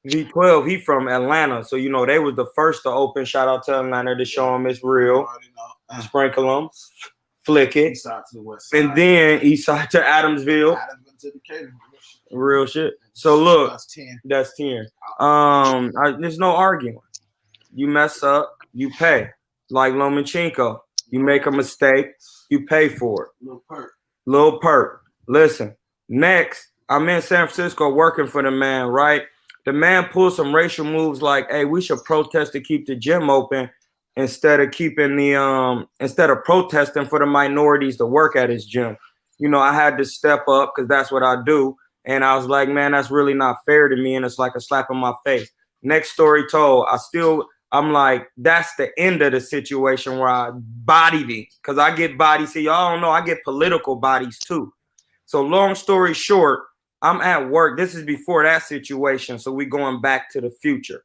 V12, he from Atlanta, so you know they was the first to open. Shout out to Atlanta to show them it's real. Sprinkle them, flick it, and then east side to Adamsville. Real shit. So look, that's 10. There's no arguing. You mess up, you pay. Like Lomachenko, you make a mistake, you pay for it. Little perk. Listen, next, I'm in San Francisco working for the man, right? The man pulls some racial moves like, hey, we should protest to keep the gym open instead of protesting for the minorities to work at his gym. You know, I had to step up because that's what I do. And I was like, man, that's really not fair to me. And it's like a slap in my face. Next story told, I'm like, that's the end of the situation where I bodied it. Because I get bodied. See, y'all don't know, I get political bodies too. So long story short, I'm at work. This is before that situation. So we going back to the future.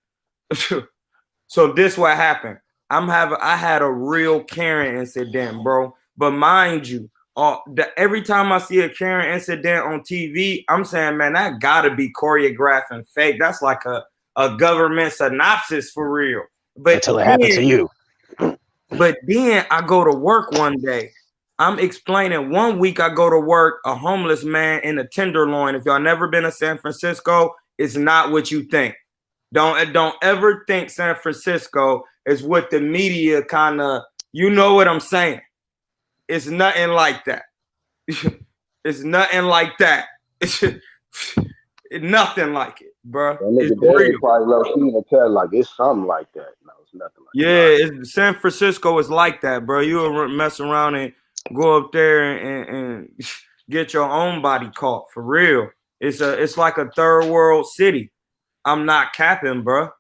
So this what happened. I had a real Karen incident, bro. But mind you, every time I see a Karen incident on TV, I'm saying, man, that gotta be choreographed and fake. That's like a government synopsis for real. But until it happened to you. But then I go to work one day. I'm explaining 1 week I go to work, a homeless man in a Tenderloin. If y'all never been to San Francisco, it's not what you think. Don't ever think San Francisco is what the media kind of, you know what I'm saying. It's nothing like that. It's nothing like that. It's nothing like it, bro. It's real. Probably low key to tell like it's something like that. No, it's nothing like that. Yeah, San Francisco is like that, bro. You'll mess around and go up there and get your own body caught for real. It's like a third world city. I'm not capping, bro.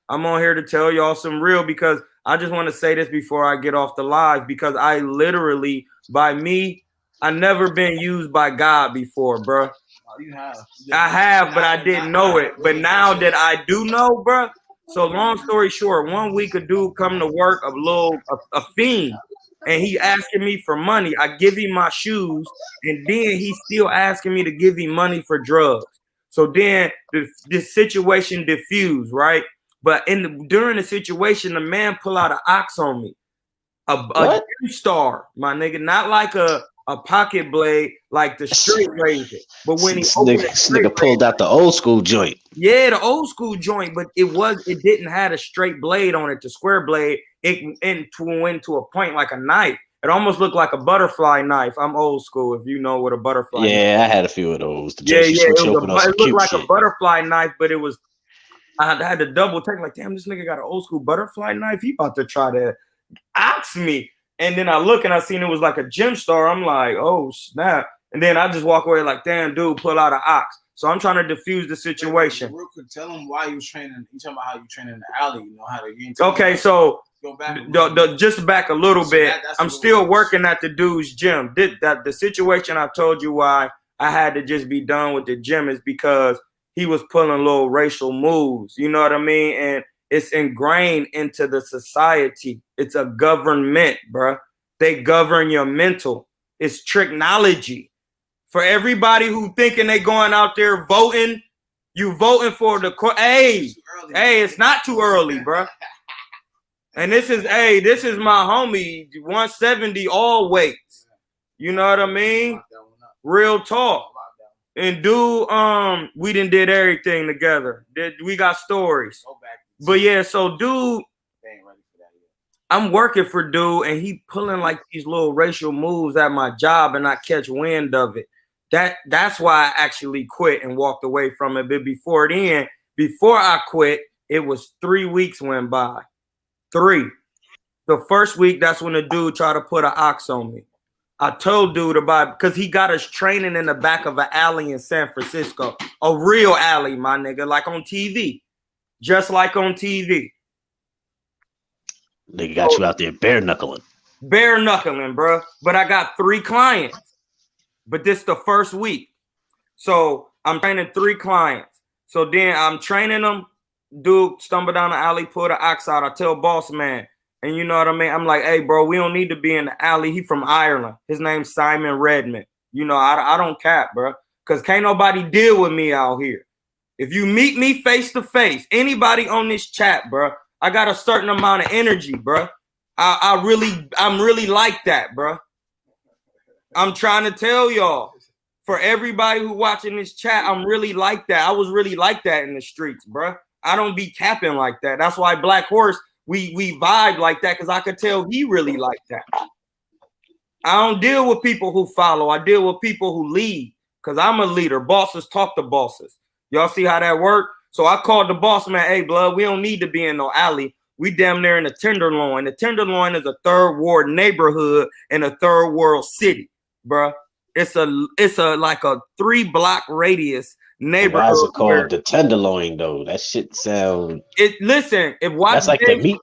I'm on here to tell y'all some real, because I just want to say this before I get off the live, because I literally, I never been used by God before, bro. You have. I have, but I didn't know it. But now that I do know, bro. So long story short, 1 week a dude come to work, a fiend, and he asking me for money. I give him my shoes, and then he's still asking me to give him money for drugs. So then the situation diffused, right? But during the situation, the man pull out an ox on me, a star, my nigga, not like a pocket blade, like the straight razor. But when this nigga pulled out the old school joint. Yeah, the old school joint, but it didn't have a straight blade on it, the square blade. It went to a point like a knife. It almost looked like a butterfly knife. I'm old school, if you know what a butterfly knife is. I had a few of those. It looked like a butterfly knife, but it was, I had to double check, like, damn, this nigga got an old school butterfly knife. He about to try to ox me. And then I look and I seen it was like a gem star. I'm like, oh snap. And then I just walk away like, damn, dude, pull out an ox. So I'm trying to diffuse the situation. Real quick, tell them why you was training. You talking about how you training in the alley. You know how to get okay, so go back just back a little bit. I'm still working at the dude's gym. The situation I told you why I had to just be done with the gym is because he was pulling little racial moves. You know what I mean? And it's ingrained into the society. It's a government, bruh. They govern your mental. It's technology. For everybody who thinking they going out there voting, you voting for the hey, it's not too early, bruh. And this is my homie, 170 all weights. You know what I mean? Real talk. And dude, we did everything together. We got stories. But yeah, so dude, I'm working for dude, and he pulling like these little racial moves at my job, and I catch wind of it. That's why I actually quit and walked away from it. But before I quit, it was 3 weeks went by. 3. The first week, that's when the dude tried to put an ox on me. I told dude about it because he got us training in the back of an alley in San Francisco. A real alley, my nigga, like on TV. Just like on TV. They got you out there bare knuckling. Bare knuckling, bro. But I got 3 clients. But this the first week. So I'm training 3 clients. So then I'm training them. Dude stumble down the alley, pull the ox out. I tell boss man. And you know what I mean? I'm like, hey, bro, we don't need to be in the alley. He from Ireland. His name's Simon Redmond. You know, I don't cap, bro. Because can't nobody deal with me out here. If you meet me face to face, anybody on this chat, bro, I got a certain amount of energy, bro. I'm really like that, bro. I'm trying to tell y'all, for everybody who watching this chat, I'm really like that. I was really like that in the streets, bro. I don't be capping like that. That's why Black Horse, we vibe like that, because I could tell he really like that. I don't deal with people who follow. I deal with people who lead, because I'm a leader. Bosses talk to bosses. Y'all see how that work? So I called the boss man, hey, blood, we don't need to be in no alley. We damn near in the Tenderloin. The Tenderloin is a 3rd ward neighborhood in a 3rd world city, bruh. It's a like a 3-block radius neighborhood. Guys are called the Tenderloin, though. That shit sound. Listen, if watch that's like the meat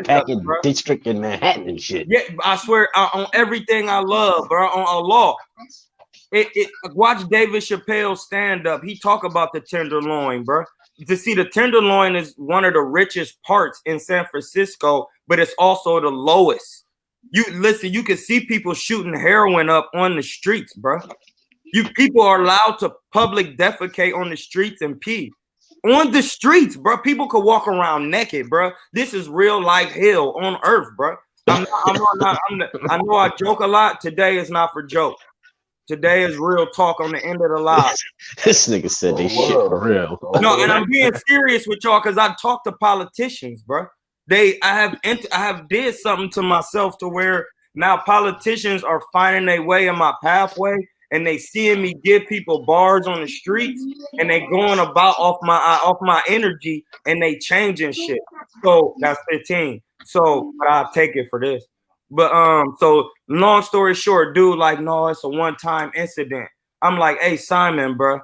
packing district in Manhattan and shit. Yeah, I swear on everything I love, bro. On Allah. Watch David Chappelle stand up. He talk about the Tenderloin, bro. To see the Tenderloin is one of the richest parts in San Francisco, but it's also the lowest. You can see people shooting heroin up on the streets, bro. People are allowed to public defecate on the streets and pee. On the streets, bro. People could walk around naked, bro. This is real life hell on earth, bro. I know I joke a lot. Today is not for joke. Today is real talk on the end of the live. This nigga said they shit for real. No, and I'm being serious with y'all because I talk to politicians, bro. I have did something to myself to where now politicians are finding their way in my pathway, and they seeing me give people bars on the streets, and they going about off my energy, and they changing shit. So that's 15. So I'll take it for this. But so long story short, dude, like, no, it's a one-time incident. I'm like, hey, Simon, bro,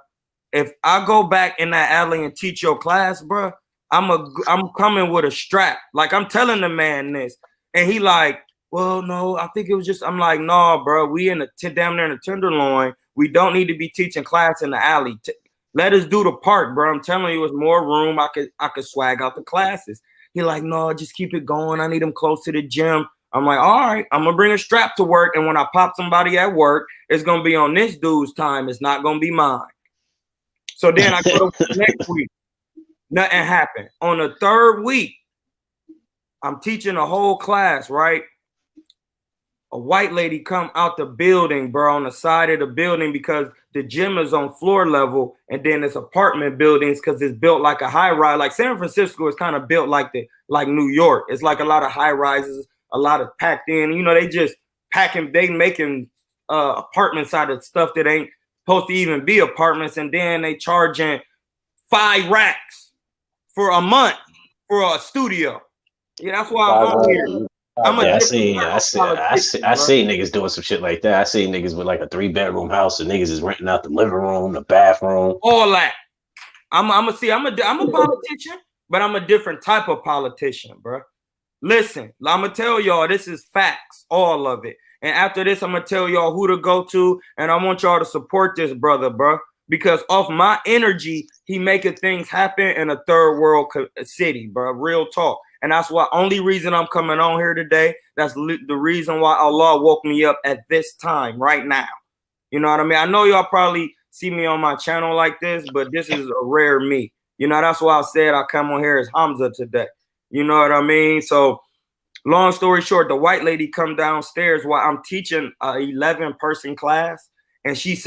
if I go back in that alley and teach your class, bro, I'm coming with a strap. Like I'm telling the man this, and he like, well, no, I think it was just. I'm like, no, bro, we in the down there in the Tenderloin. We don't need to be teaching class in the alley. Let us do the park, bro. I'm telling you, it's more room. I could swag out the classes. He like, no, just keep it going. I need them close to the gym. I'm like, all right, I'm gonna bring a strap to work, and when I pop somebody at work, it's gonna be on this dude's time. It's not gonna be mine. So then I go to next week. Nothing happened. On the third week, I'm teaching a whole class, right? A white lady come out the building, bro, on the side of the building because the gym is on floor level, and then it's apartment buildings because it's built like a high rise. Like San Francisco is kind of built like New York. It's like a lot of high rises, a lot of packed in. You know, they just packing, they making apartments out of stuff that ain't supposed to even be apartments, and then they charging 5 racks for a month for a studio. Yeah, that's why I'm on here. I see niggas doing some shit like that. I see niggas with like a 3-bedroom house and niggas is renting out the living room, the bathroom, all that. I'm a politician, but I'm a different type of politician, bro. Listen, I'm gonna tell y'all this is facts, all of it. And after this, I'm gonna tell y'all who to go to, and I want y'all to support this brother, bro, because off my energy, he making things happen in a third world city, bro. Real talk. And that's why only reason I'm coming on here today. That's the reason why Allah woke me up at this time right now. You know what I mean? I know y'all probably see me on my channel like this, but this is a rare me. You know, that's why I said I come on here as Hamza today. You know what I mean? So long story short, the white lady come downstairs while I'm teaching a 11-person class. And she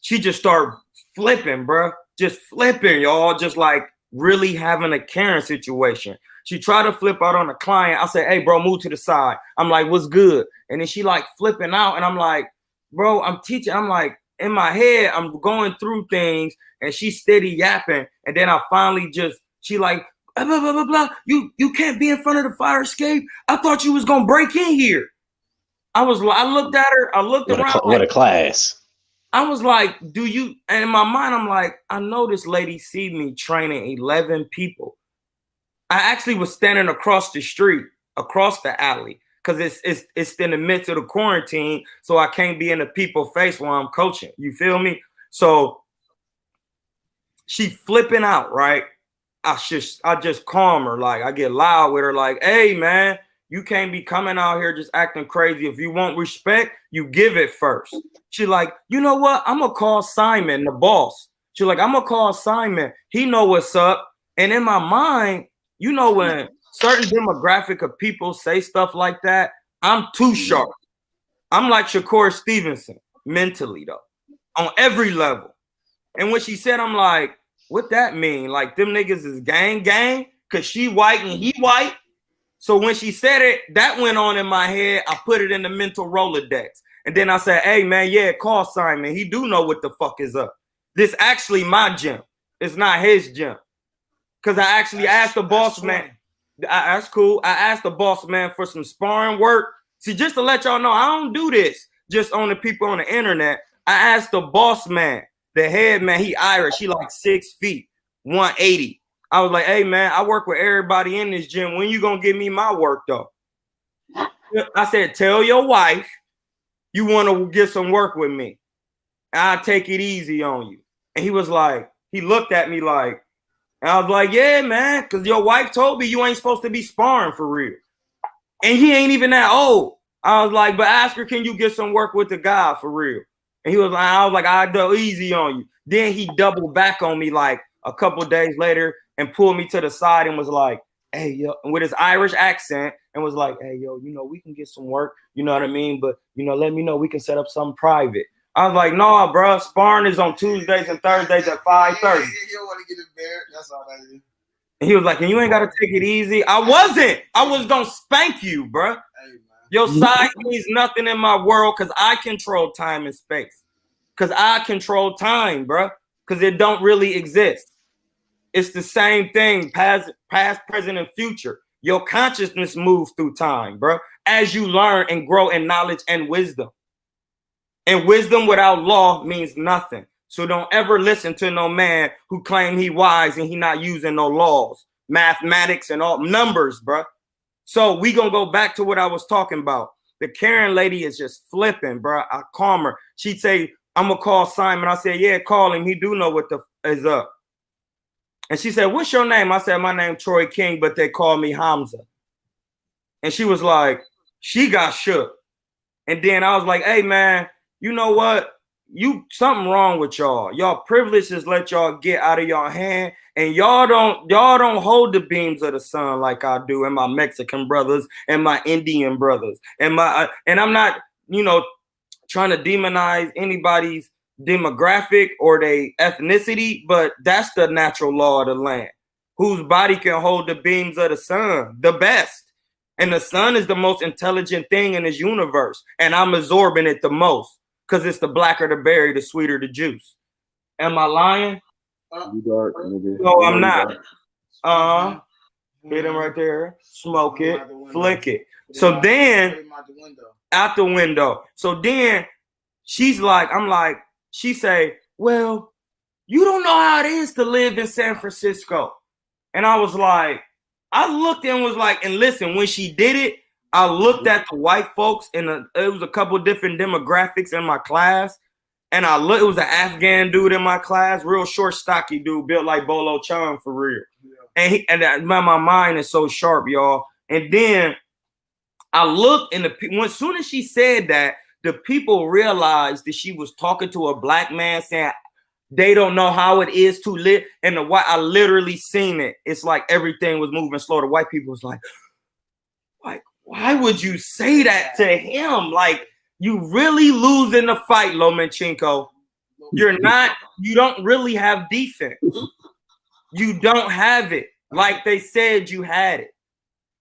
just start flipping, bro. Just flipping, y'all. Just like really having a Karen situation. She tried to flip out on the client. I said, hey, bro, move to the side. I'm like, what's good? And then she like flipping out. And I'm like, bro, I'm teaching. I'm like, in my head, I'm going through things. And she's steady yapping. And then I finally she like, blah, blah, blah, blah, blah. You can't be in front of the fire escape. I thought you was going to break in here. I looked at her. I looked around. What a class. I was like, and in my mind, I'm like, I know this lady see me training 11 people. I actually was standing across the street, across the alley, because it's in the midst of the quarantine, so I can't be in the people's face while I'm coaching. You feel me? So she flipping out, right? I just calm her, like I get loud with her, like, hey man, you can't be coming out here just acting crazy. If you want respect, you give it first. She like, you know what? I'm gonna call Simon, the boss. She like, I'm gonna call Simon. He know what's up. And in my mind, you know, when certain demographic of people say stuff like that, I'm too sharp. I'm like Shakur Stevenson mentally, though, on every level. And when she said, I'm like, what that mean? Like them niggas is gang, because she white and he white. So when she said it, that went on in my head. I put it in the mental Rolodex. And then I said, hey, man, yeah, call Simon. He do know what the fuck is up. This actually my gym. It's not his gym. Because I actually asked the boss man. That's cool. I asked the boss man for some sparring work. See, just to let y'all know, I don't do this just on the people on the internet. I asked the boss man, the head man, he Irish. He like 6 feet, 180. I was like, hey, man, I work with everybody in this gym. When you going to give me my work, though? I said, tell your wife you want to get some work with me. I'll take it easy on you. And he was like, he looked at me like, and I was like, yeah, man, because your wife told me you ain't supposed to be sparring for real. And he ain't even that old. I was like, but ask her, can you get some work with the guy for real? And he was like, I was like, I'll do easy on you. Then he doubled back on me like a couple of days later and pulled me to the side and was like, hey, yo, with his Irish accent, and was like, hey, yo, you know, we can get some work, you know what I mean? But, you know, let me know, we can set up something private. I was like, no, bro, sparring is on Tuesdays and Thursdays at 5:30. You don't want to get embarrassed. That's all that is. And he was like, and you ain't got to take it easy. I wasn't. I was going to spank you, bro. Hey, your size means nothing in my world because I control time and space. Because I control time, bro. Because it don't really exist. It's the same thing, past, present, and future. Your consciousness moves through time, bro, as you learn and grow in knowledge and wisdom. And wisdom without law means nothing. So don't ever listen to no man who claim he wise and he not using no laws, mathematics and all numbers, bro. So we gonna go back to what I was talking about. The Karen lady is just flipping, bro. I calm her. She'd say, I'm gonna call Simon. I said, yeah, call him. He do know what the is up. And she said, what's your name? I said, my name Troy King, but they call me Hamza. And she was like, she got shook. And then I was like, hey, man, you know what? Something wrong with y'all. Y'all privileges let y'all get out of your hand. And y'all don't hold the beams of the sun like I do, and my Mexican brothers and my Indian brothers. And I'm not, trying to demonize anybody's demographic or their ethnicity, but that's the natural law of the land. Whose body can hold the beams of the sun the best. And the sun is the most intelligent thing in this universe. And I'm absorbing it the most because it's the blacker the berry, the sweeter the juice. Am I lying? You dark, nigga. No, I'm not. Hit him right there. Smoke it. Flick it. So then, out the window. So then, she's like, she say, well, you don't know how it is to live in San Francisco. And I was like, I looked and was like, and listen, when she did it, I looked at the white folks, and it was a couple different demographics in my class. And it was an Afghan dude in my class, real short, stocky dude, built like Bolo Chang for real. Yeah. And my mind is so sharp, y'all. And then I looked, and as soon as she said that, the people realized that she was talking to a black man saying they don't know how it is to live. And I literally seen it. It's like everything was moving slow. The white people was like, why would you say that to him? Like, you really losing the fight, Lomachenko. You don't really have defense. You don't have it like they said you had it.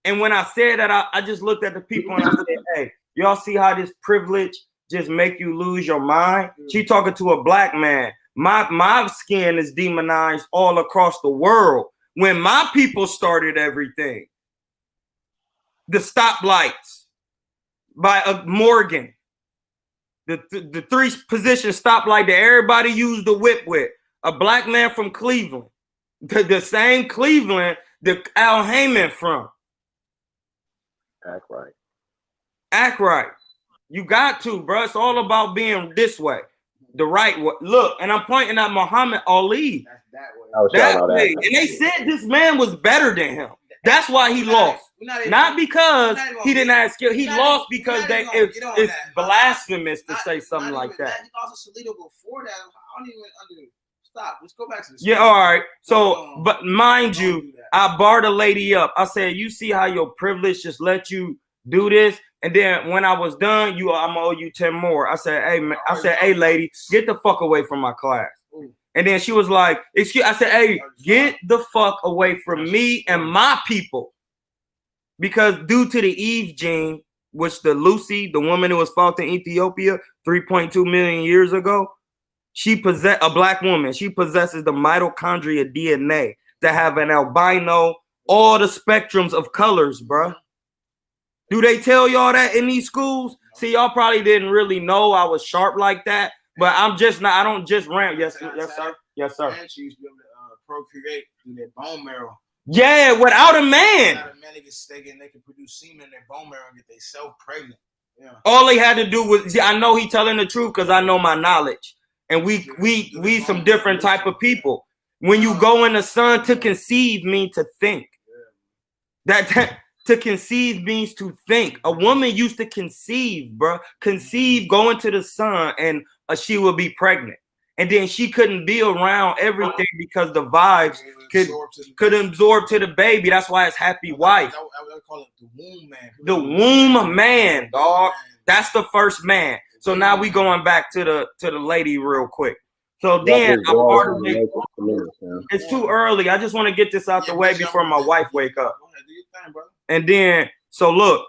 And when I said that, I just looked at the people and I said, hey, y'all see how this privilege just make you lose your mind? She talking to a black man. My skin is demonized all across the world. When my people started everything, the stoplights by Morgan, the three position stoplight that everybody used the whip with, a black man from Cleveland, the same Cleveland that Al Heyman from. Act right. You got to, bro. It's all about being this way, the right way. Look, and I'm pointing at Muhammad Ali. That way. And they said this man was better than him. That's why he lost. Not because he didn't have skill. He lost because it's blasphemous to say something like that. He lost to Salido before that. I don't even stop. Let's go back to this. Yeah, all right. So, but mind you, I barred a lady up. I said, you see how your privilege just let you do this? And then when I was done, I'm gonna owe you 10 more. I said, hey, lady, get the fuck away from my class. And then she was like, excuse. I said, hey, get the fuck away from me and my people. Because due to the Eve gene, which the Lucy, the woman who was fought in Ethiopia 3.2 million years ago, a black woman, she possesses the mitochondria DNA that have an albino, all the spectrums of colors, bruh. Do they tell y'all that in these schools? See, y'all probably didn't really know I was sharp like that, but I don't just rant. Yes, sir. Yes, sir. And she used to be able to procreate through their bone marrow. Yeah, without a man. Without a man, they can produce semen in their bone marrow and get themselves pregnant. Yeah. All they had to do was, I know he telling the truth because I know my knowledge. And we some different type of people. When you go in the sun, to conceive means to think. That to conceive means to think. A woman used to conceive, bro. Conceive, go into the sun, and she would be pregnant. And then she couldn't be around everything because the vibes could absorb to the baby. That's why it's happy wife. I would call it the womb man. The womb man, dog. That's the first man. So now we going back to the lady real quick. So then it's too early. I just want to get this out the way before my wife wake up. And then, so look,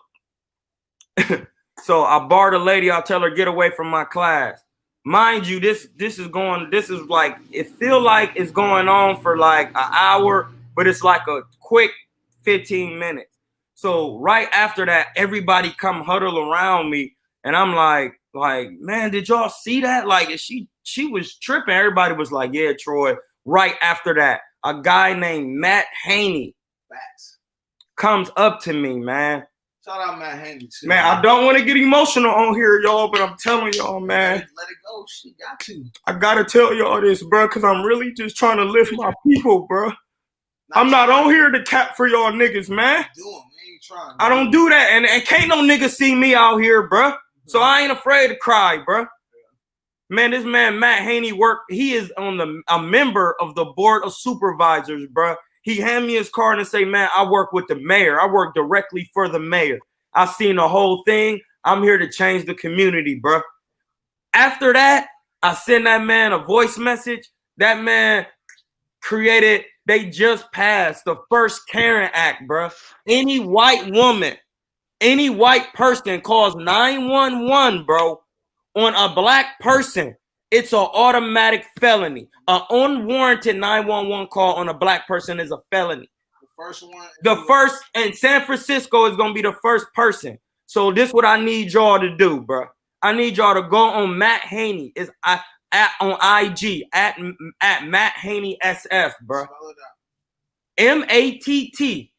so I barred a lady. I'll tell her, get away from my class. Mind you, this is like, it feel like it's going on for like an hour, but it's like a quick 15 minutes. So right after that, everybody come huddle around me. And I'm like, man, did y'all see that? Like, is she she was tripping. Everybody was like, yeah, Troy. Right after that, a guy named Matt Haney comes up to me, man. Shout out Matt Haney too. Man, I don't want to get emotional on here, y'all, but I'm telling y'all, man. Let it go. She got to. I gotta tell y'all this, bro, because I'm really just trying to lift my people, bro. I'm not on here to cap for y'all niggas, man. I don't do that, and can't no nigga see me out here, bro. So I ain't afraid to cry, bro. Man, this man Matt Haney he is on a member of the board of supervisors, bro. He hand me his card and say, man, I work with the mayor. I work directly for the mayor. I seen the whole thing. I'm here to change the community, bro. After that, I send that man a voice message. That man created, they just passed the first Karen Act, bro. Any white woman, any white person calls 911, bro, on a black person, it's an automatic felony. An unwarranted 911 call on a black person is a felony. The first one. The first, and San Francisco is going to be the first person. So this is what I need y'all to do, bro. I need y'all to go on Matt Haney. It's on IG at Matt Haney SF, bro. MATTHANEY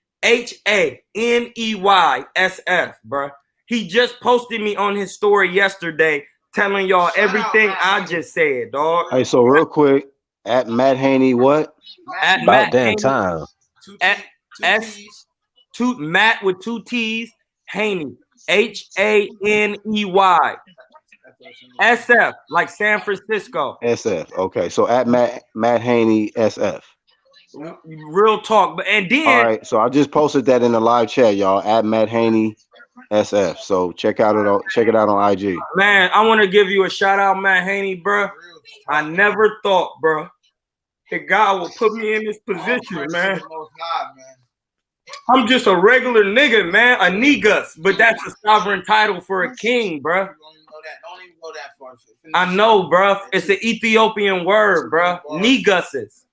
SF, bro. He just posted me on his story yesterday telling y'all everything I just said, dog. Hey, so real quick, at Matt Haney, what? At About Matt damn Haney, time. Matt with 2 T's, Haney, HANEY, SF, like San Francisco. SF. Okay, so at Matt Haney SF. Real talk, and then all right. So I just posted that in the live chat, y'all. At Matt Haney SF. So check it out on IG. Man, I want to give you a shout out, Matt Haney, bro. I never thought, bro, that God will put me in this position, man. I'm just a regular nigga, man, a negus, but that's a sovereign title for a king, bro. Don't even go that far. I know, bro. It's an Ethiopian word, bro. Neguses.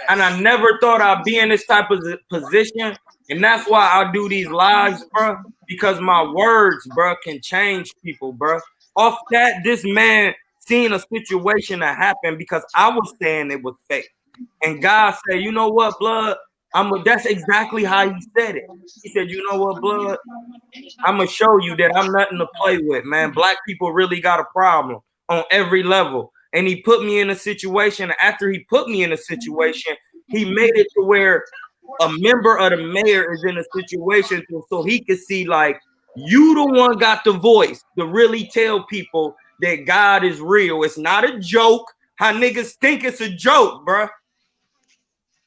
And I never thought I'd be in this type of position. And that's why I do these lives, bro. Because my words, bro, can change people, bro. Off that, this man seen a situation that happened because I was saying it was fake. And God said, you know what, blood? That's exactly how he said it. He said, you know what, blood? I'm going to show you that I'm nothing to play with, man. Black people really got a problem on every level. And he put me in a situation. After he put me in a situation, he made it to where a member of the mayor is in a situation so he could see, like, you the one got the voice to really tell people that God is real. It's not a joke. How niggas think it's a joke, bro.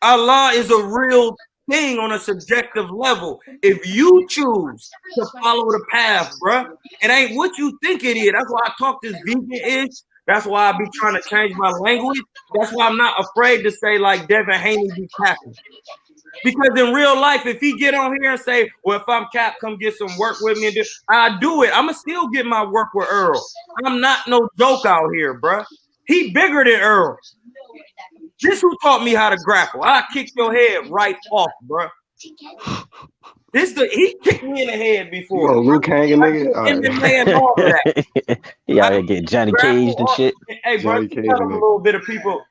Allah is a real thing on a subjective level. If you choose to follow the path, bro, it ain't what you think it is. That's why I talk this vegan-ish. That's why I be trying to change my language. That's why I'm not afraid to say like Devin Haney be capping. Because in real life, if he get on here and say, well, if I'm cap, come get some work with me, and I do it. I'ma still get my work with Earl. I'm not no joke out here, bro. He bigger than Earl. This who taught me how to grapple. I kick your head right off, bro. He kicked me in the head before. Oh, Luke hanging nigga. All that. He out here getting Johnny Caged and shit. Hey, bro, tell them a little bit of people.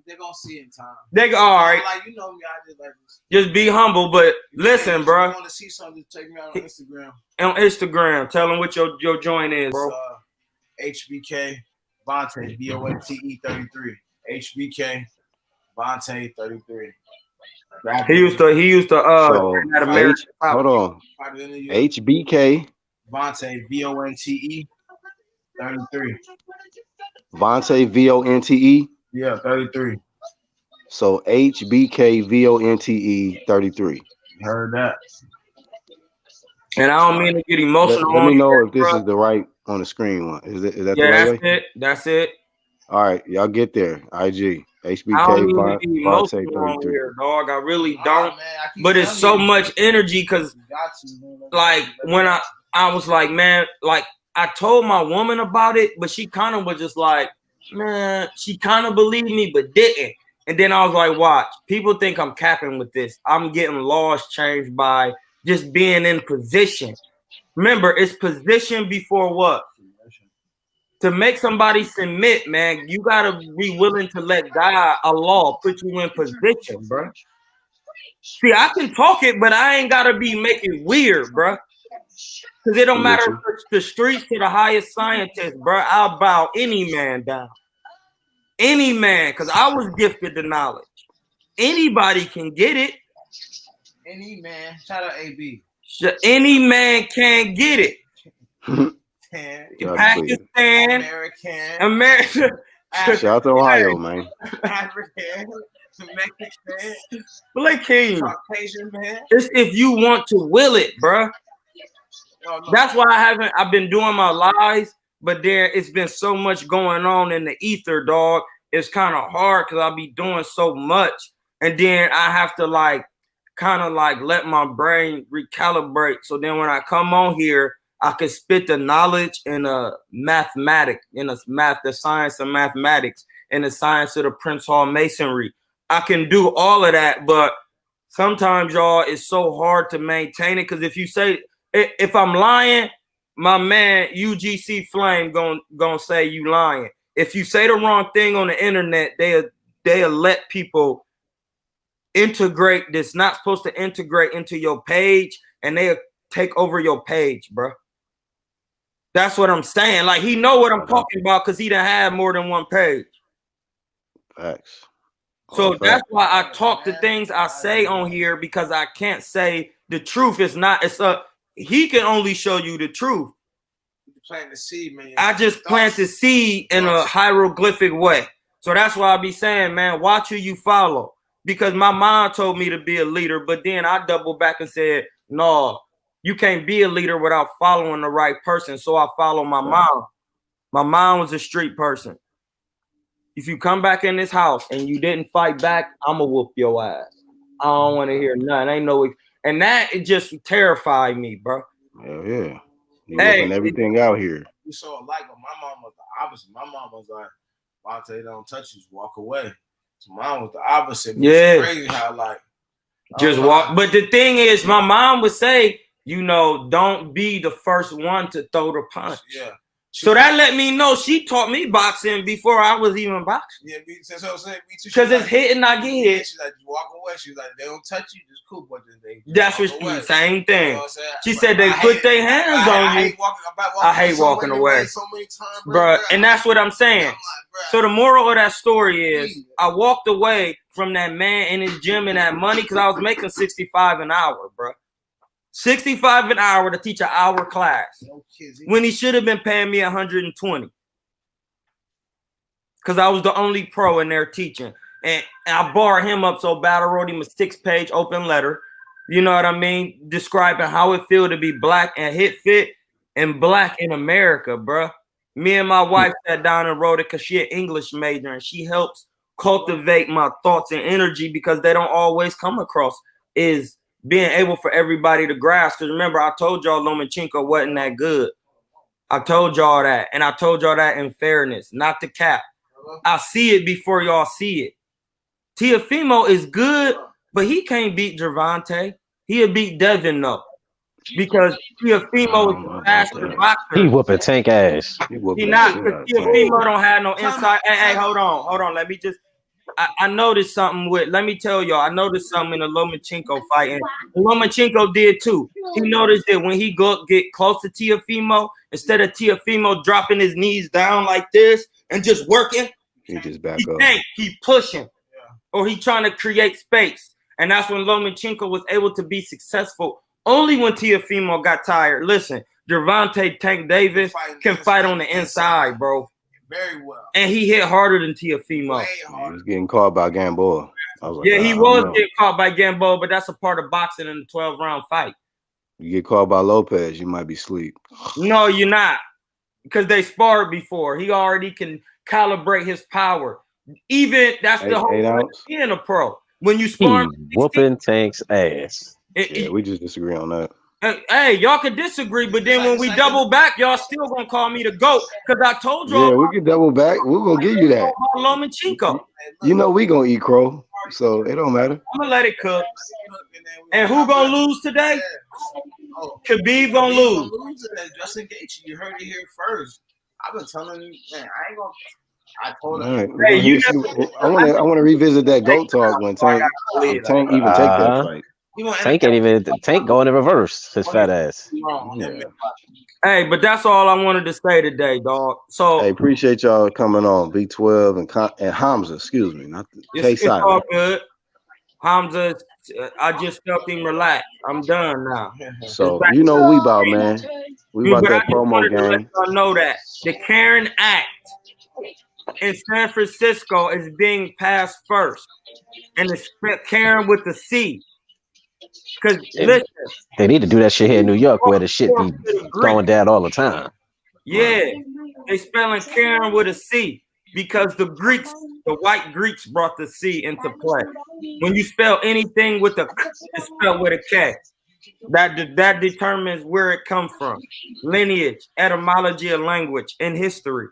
They're gonna see in time. They go, all right. Like, you know me, I just like this. Just be humble, but listen, bro. If you want to see something, check me out on Instagram. On Instagram, tell them what your joint is, bro. HBK Vontae VONTE 33. HBK Vontae 33. He used to hold on. HBK Vontae VONTE 33. Vontae VONTE. Yeah, 33. So HBK VONTE 33. Heard that. And I don't mean to get emotional. Let me know if this is the right on the screen one. Is that the right way? That's it. All right, y'all get there. IG HBK I don't mean to get emotional on 33. here, dog. I really don't. But it's so much energy because, like, when I was like, man, like, I told my woman about it, but she kind of was just like, man, she kind of believed me, but didn't. And then I was like, watch, people think I'm capping with this. I'm getting laws changed by just being in position. Remember, it's position before what? To make somebody submit, man, you gotta be willing to let God, Allah, put you in position, bro. See, I can talk it, but I ain't gotta be making weird, bro. Because it don't matter if it's the streets to the highest scientist, bro. I'll bow any man down. Any man, because I was gifted the knowledge. Anybody can get it. Any man. Shout out AB. Any man can get it. Pakistan, America. Shout out to Ohio, man. African, Mexican, Blake King. Caucasian, man. It's if you want to will it, bro. No, no. That's why I've been doing my lives, but it's been so much going on in the ether, dog. It's kind of hard because I'll be doing so much. And then I have to kind of let my brain recalibrate. So then when I come on here, I can spit the knowledge in the science of mathematics, and the science of the Prince Hall Masonry. I can do all of that, but sometimes, y'all, it's so hard to maintain it. Because if you say, if I'm lying, my man UGC Flame gonna say you lying. If you say the wrong thing on the internet, they'll let people integrate that's not supposed to integrate into your page, and they'll take over your page, bro. That's what I'm saying. Like, he know what I'm talking about because he done had more than one page. Facts. So that's why I talk the things I say on here, because I can't say the truth. He can only show you the truth. Plant the seed, man. I just plant the seed in a hieroglyphic way. So that's why I be saying, man, watch who you follow. Because my mom told me to be a leader, but then I doubled back and said, no, you can't be a leader without following the right person. So I follow my mom. My mom was a street person. If you come back in this house and you didn't fight back, I'm going to whoop your ass. I don't want to hear nothing. Ain't no, and that, it just terrified me, bro. Hell yeah. You're whooping everything out here. We so alike, but my mom was the opposite. My mom was like, Vontae, don't touch you, walk away. So mine was the opposite. Yeah. It's crazy how just walk. But the thing is, my mom would say, don't be the first one to throw the punch. Yeah. So that let me know she taught me boxing before I was even boxing. Yeah, that's what I'm saying. Because it's hitting, I get hit. She's like, walk away. She's like, they don't touch you, just cool, but they that's what she same thing. You know what she said they put their hands on you. I hate walking away. So many times, bro. And that's what I'm saying. So the moral of that story is I walked away from that man in his gym and that money because I was making $65 an hour, bro. $65 an hour to teach an hour class when he should have been paying me $120 because I was the only pro in there teaching. And I barred him up so bad I wrote him a 6-page open letter, you know what I mean, describing how it feel to be black and hit fit and black in America, bro. Me and my wife sat down and wrote it because she an English major and she helps cultivate my thoughts and energy because they don't always come across is being able for everybody to grasp. Because remember, I told y'all Lomachenko wasn't that good. I told y'all that. And I told y'all that in fairness, not the cap. I see it before y'all see it. Teofimo is good, but he can't beat Gervonta. He'll beat Devin, though. Because Teofimo is a faster boxer. He whooping Tank ass. He not, because Teofimo don't have no inside. Hey, hold on. Let me just. I noticed something let me tell y'all, I noticed something in the Lomachenko fight, and Lomachenko did too. He noticed that when he get close to Teofimo, instead of Teofimo dropping his knees down like this and just working, he just back up. He pushing, or he trying to create space. And that's when Lomachenko was able to be successful. Only when Teofimo got tired. Listen, Gervonta Tank Davis can fight on the inside, bro. Very well. And he hit harder than Teofimo. He was getting caught by Gamboa. He was getting caught by Gamboa, but that's a part of boxing in a 12-round fight. You get caught by Lopez, you might be asleep. No, you're not. Because they sparred before. He already can calibrate his power. Even that's the whole point of being a pro. When you spar, whooping Tank's ass. We just disagree on that. Hey, y'all can disagree, but then when we double back, y'all still gonna call me the GOAT because I told y'all. Yeah, we can double back. We're gonna give you that. Lomachenko. You know we gonna eat crow, so it don't matter. I'm gonna let it cook. And who gonna lose today? Khabib gonna lose. Justin Gaethje, you heard it here first. I've been telling you, man, I ain't gonna. I told All him. right, Hey, you I want to revisit that GOAT talk when Tank even take that fight. Tank ain't even Tank going in reverse. His fat ass. Yeah. Hey, but that's all I wanted to say today, dog. So Hey, appreciate y'all coming on. B12 and Hamza, excuse me, not K it's all Silent. good. Hamza, I just felt him relax. I'm done now. So you know what we about, man. We about But I that just promo wanted to let game. y'all know that the Karen Act in San Francisco is being passed first, and it's Karen with the C. Because listen, They need to do that shit here in New York where the shit be going down all the time. yeah, they spelling Karen with a C because the Greeks, the white Greeks, brought the C into play. When you spell anything with a K, it's spelled with a K. That determines where it comes from. Lineage, etymology of language, and history.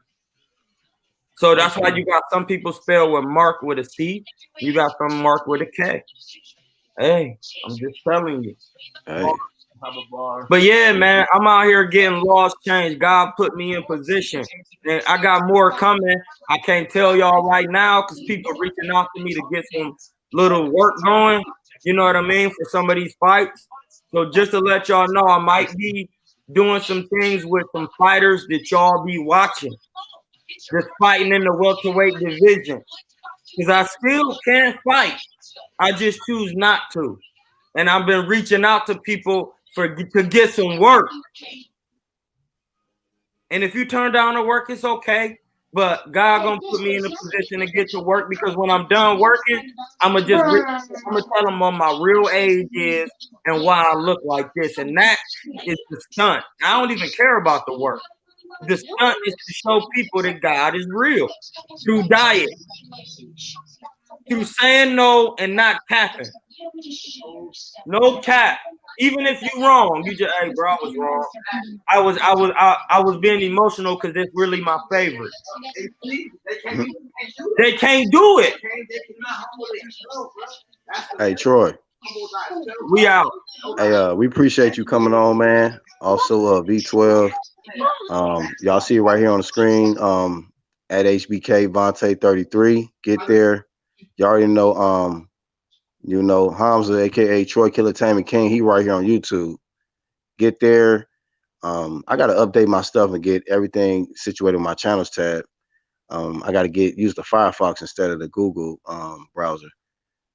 So that's why you got some people spell with Mark with a C. You got some Mark with a K. Hey, I'm just telling you. Hey. But yeah, man, I'm out here getting laws changed. God put me in position. And I got more coming. I can't tell y'all right now because people are reaching out to me to get some little work going. You know what I mean? For some of these fights. So just to let y'all know, I might be doing some things with some fighters that y'all be watching. Just fighting in the welterweight division. Because I still can fight. I just choose not to. And I've been reaching out to people to get some work. And if you turn down the work, it's okay. But God gonna put me in a position to get to work because when I'm done working, I'm gonna tell them what my real age is and why I look like this. And that is the stunt. I don't even care about the work. The stunt is to show people that God is real through diet, through saying no and not capping. No cap. Even if you're wrong, you just, hey, bro, I was wrong. I was being emotional because it's really my favorite. They can't do it. Hey, Troy. We out. Hey, we appreciate you coming on, man. Also, V12. Y'all see it right here on the screen. At HBK Vontae 33. Get there. You already know. You know Hamza, aka Troy Killer Tammy King. He right here on YouTube. Get there. I gotta update my stuff and get everything situated in my channels tab. I gotta use the Firefox instead of the Google browser.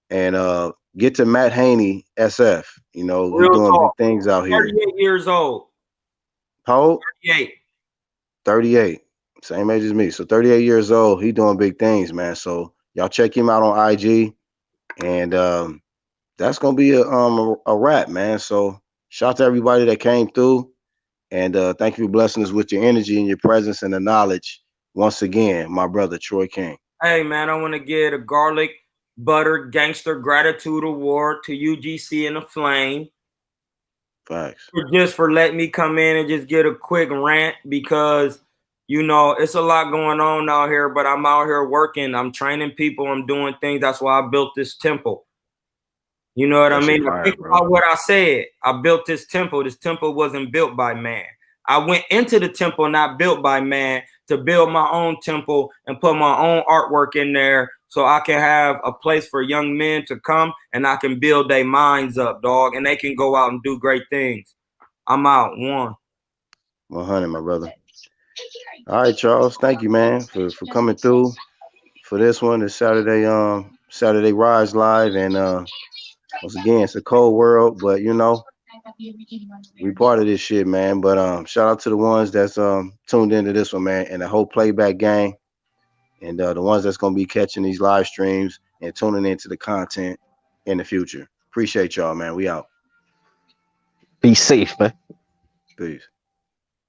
And get to Matt Haney SF. You know, he's doing big things out here. 38 years old. How old? 38. 38. Same age as me. So 38 years old. He doing big things, man. So y'all check him out on IG. And that's gonna be a wrap, man. So shout out to everybody that came through. And thank you for blessing us with your energy and your presence and the knowledge. Once again, my brother Troy King. Hey man, I want to give a garlic butter gangster gratitude award to UGC and the Flame. Facts. Just for letting me come in and just get a quick rant because you know it's a lot going on out here, but I'm out here working. I'm training people. I'm doing things. That's why I built this temple. You know what I mean? Think about what I said. I built this temple. This temple wasn't built by man. I went into the temple not built by man to build my own temple and put my own artwork in there so I can have a place for young men to come and I can build their minds up, dog, and they can go out and do great things. I'm out. 100, my brother. All right, Charles. Thank you, man, for coming through for this one. It's Saturday Rise Live, and once again, it's a cold world, but you know, we part of this shit, man. But shout out to the ones that's tuned into this one, man, and the whole playback gang, and the ones that's gonna be catching these live streams and tuning into the content in the future. Appreciate y'all, man. We out. Be safe, man. Peace.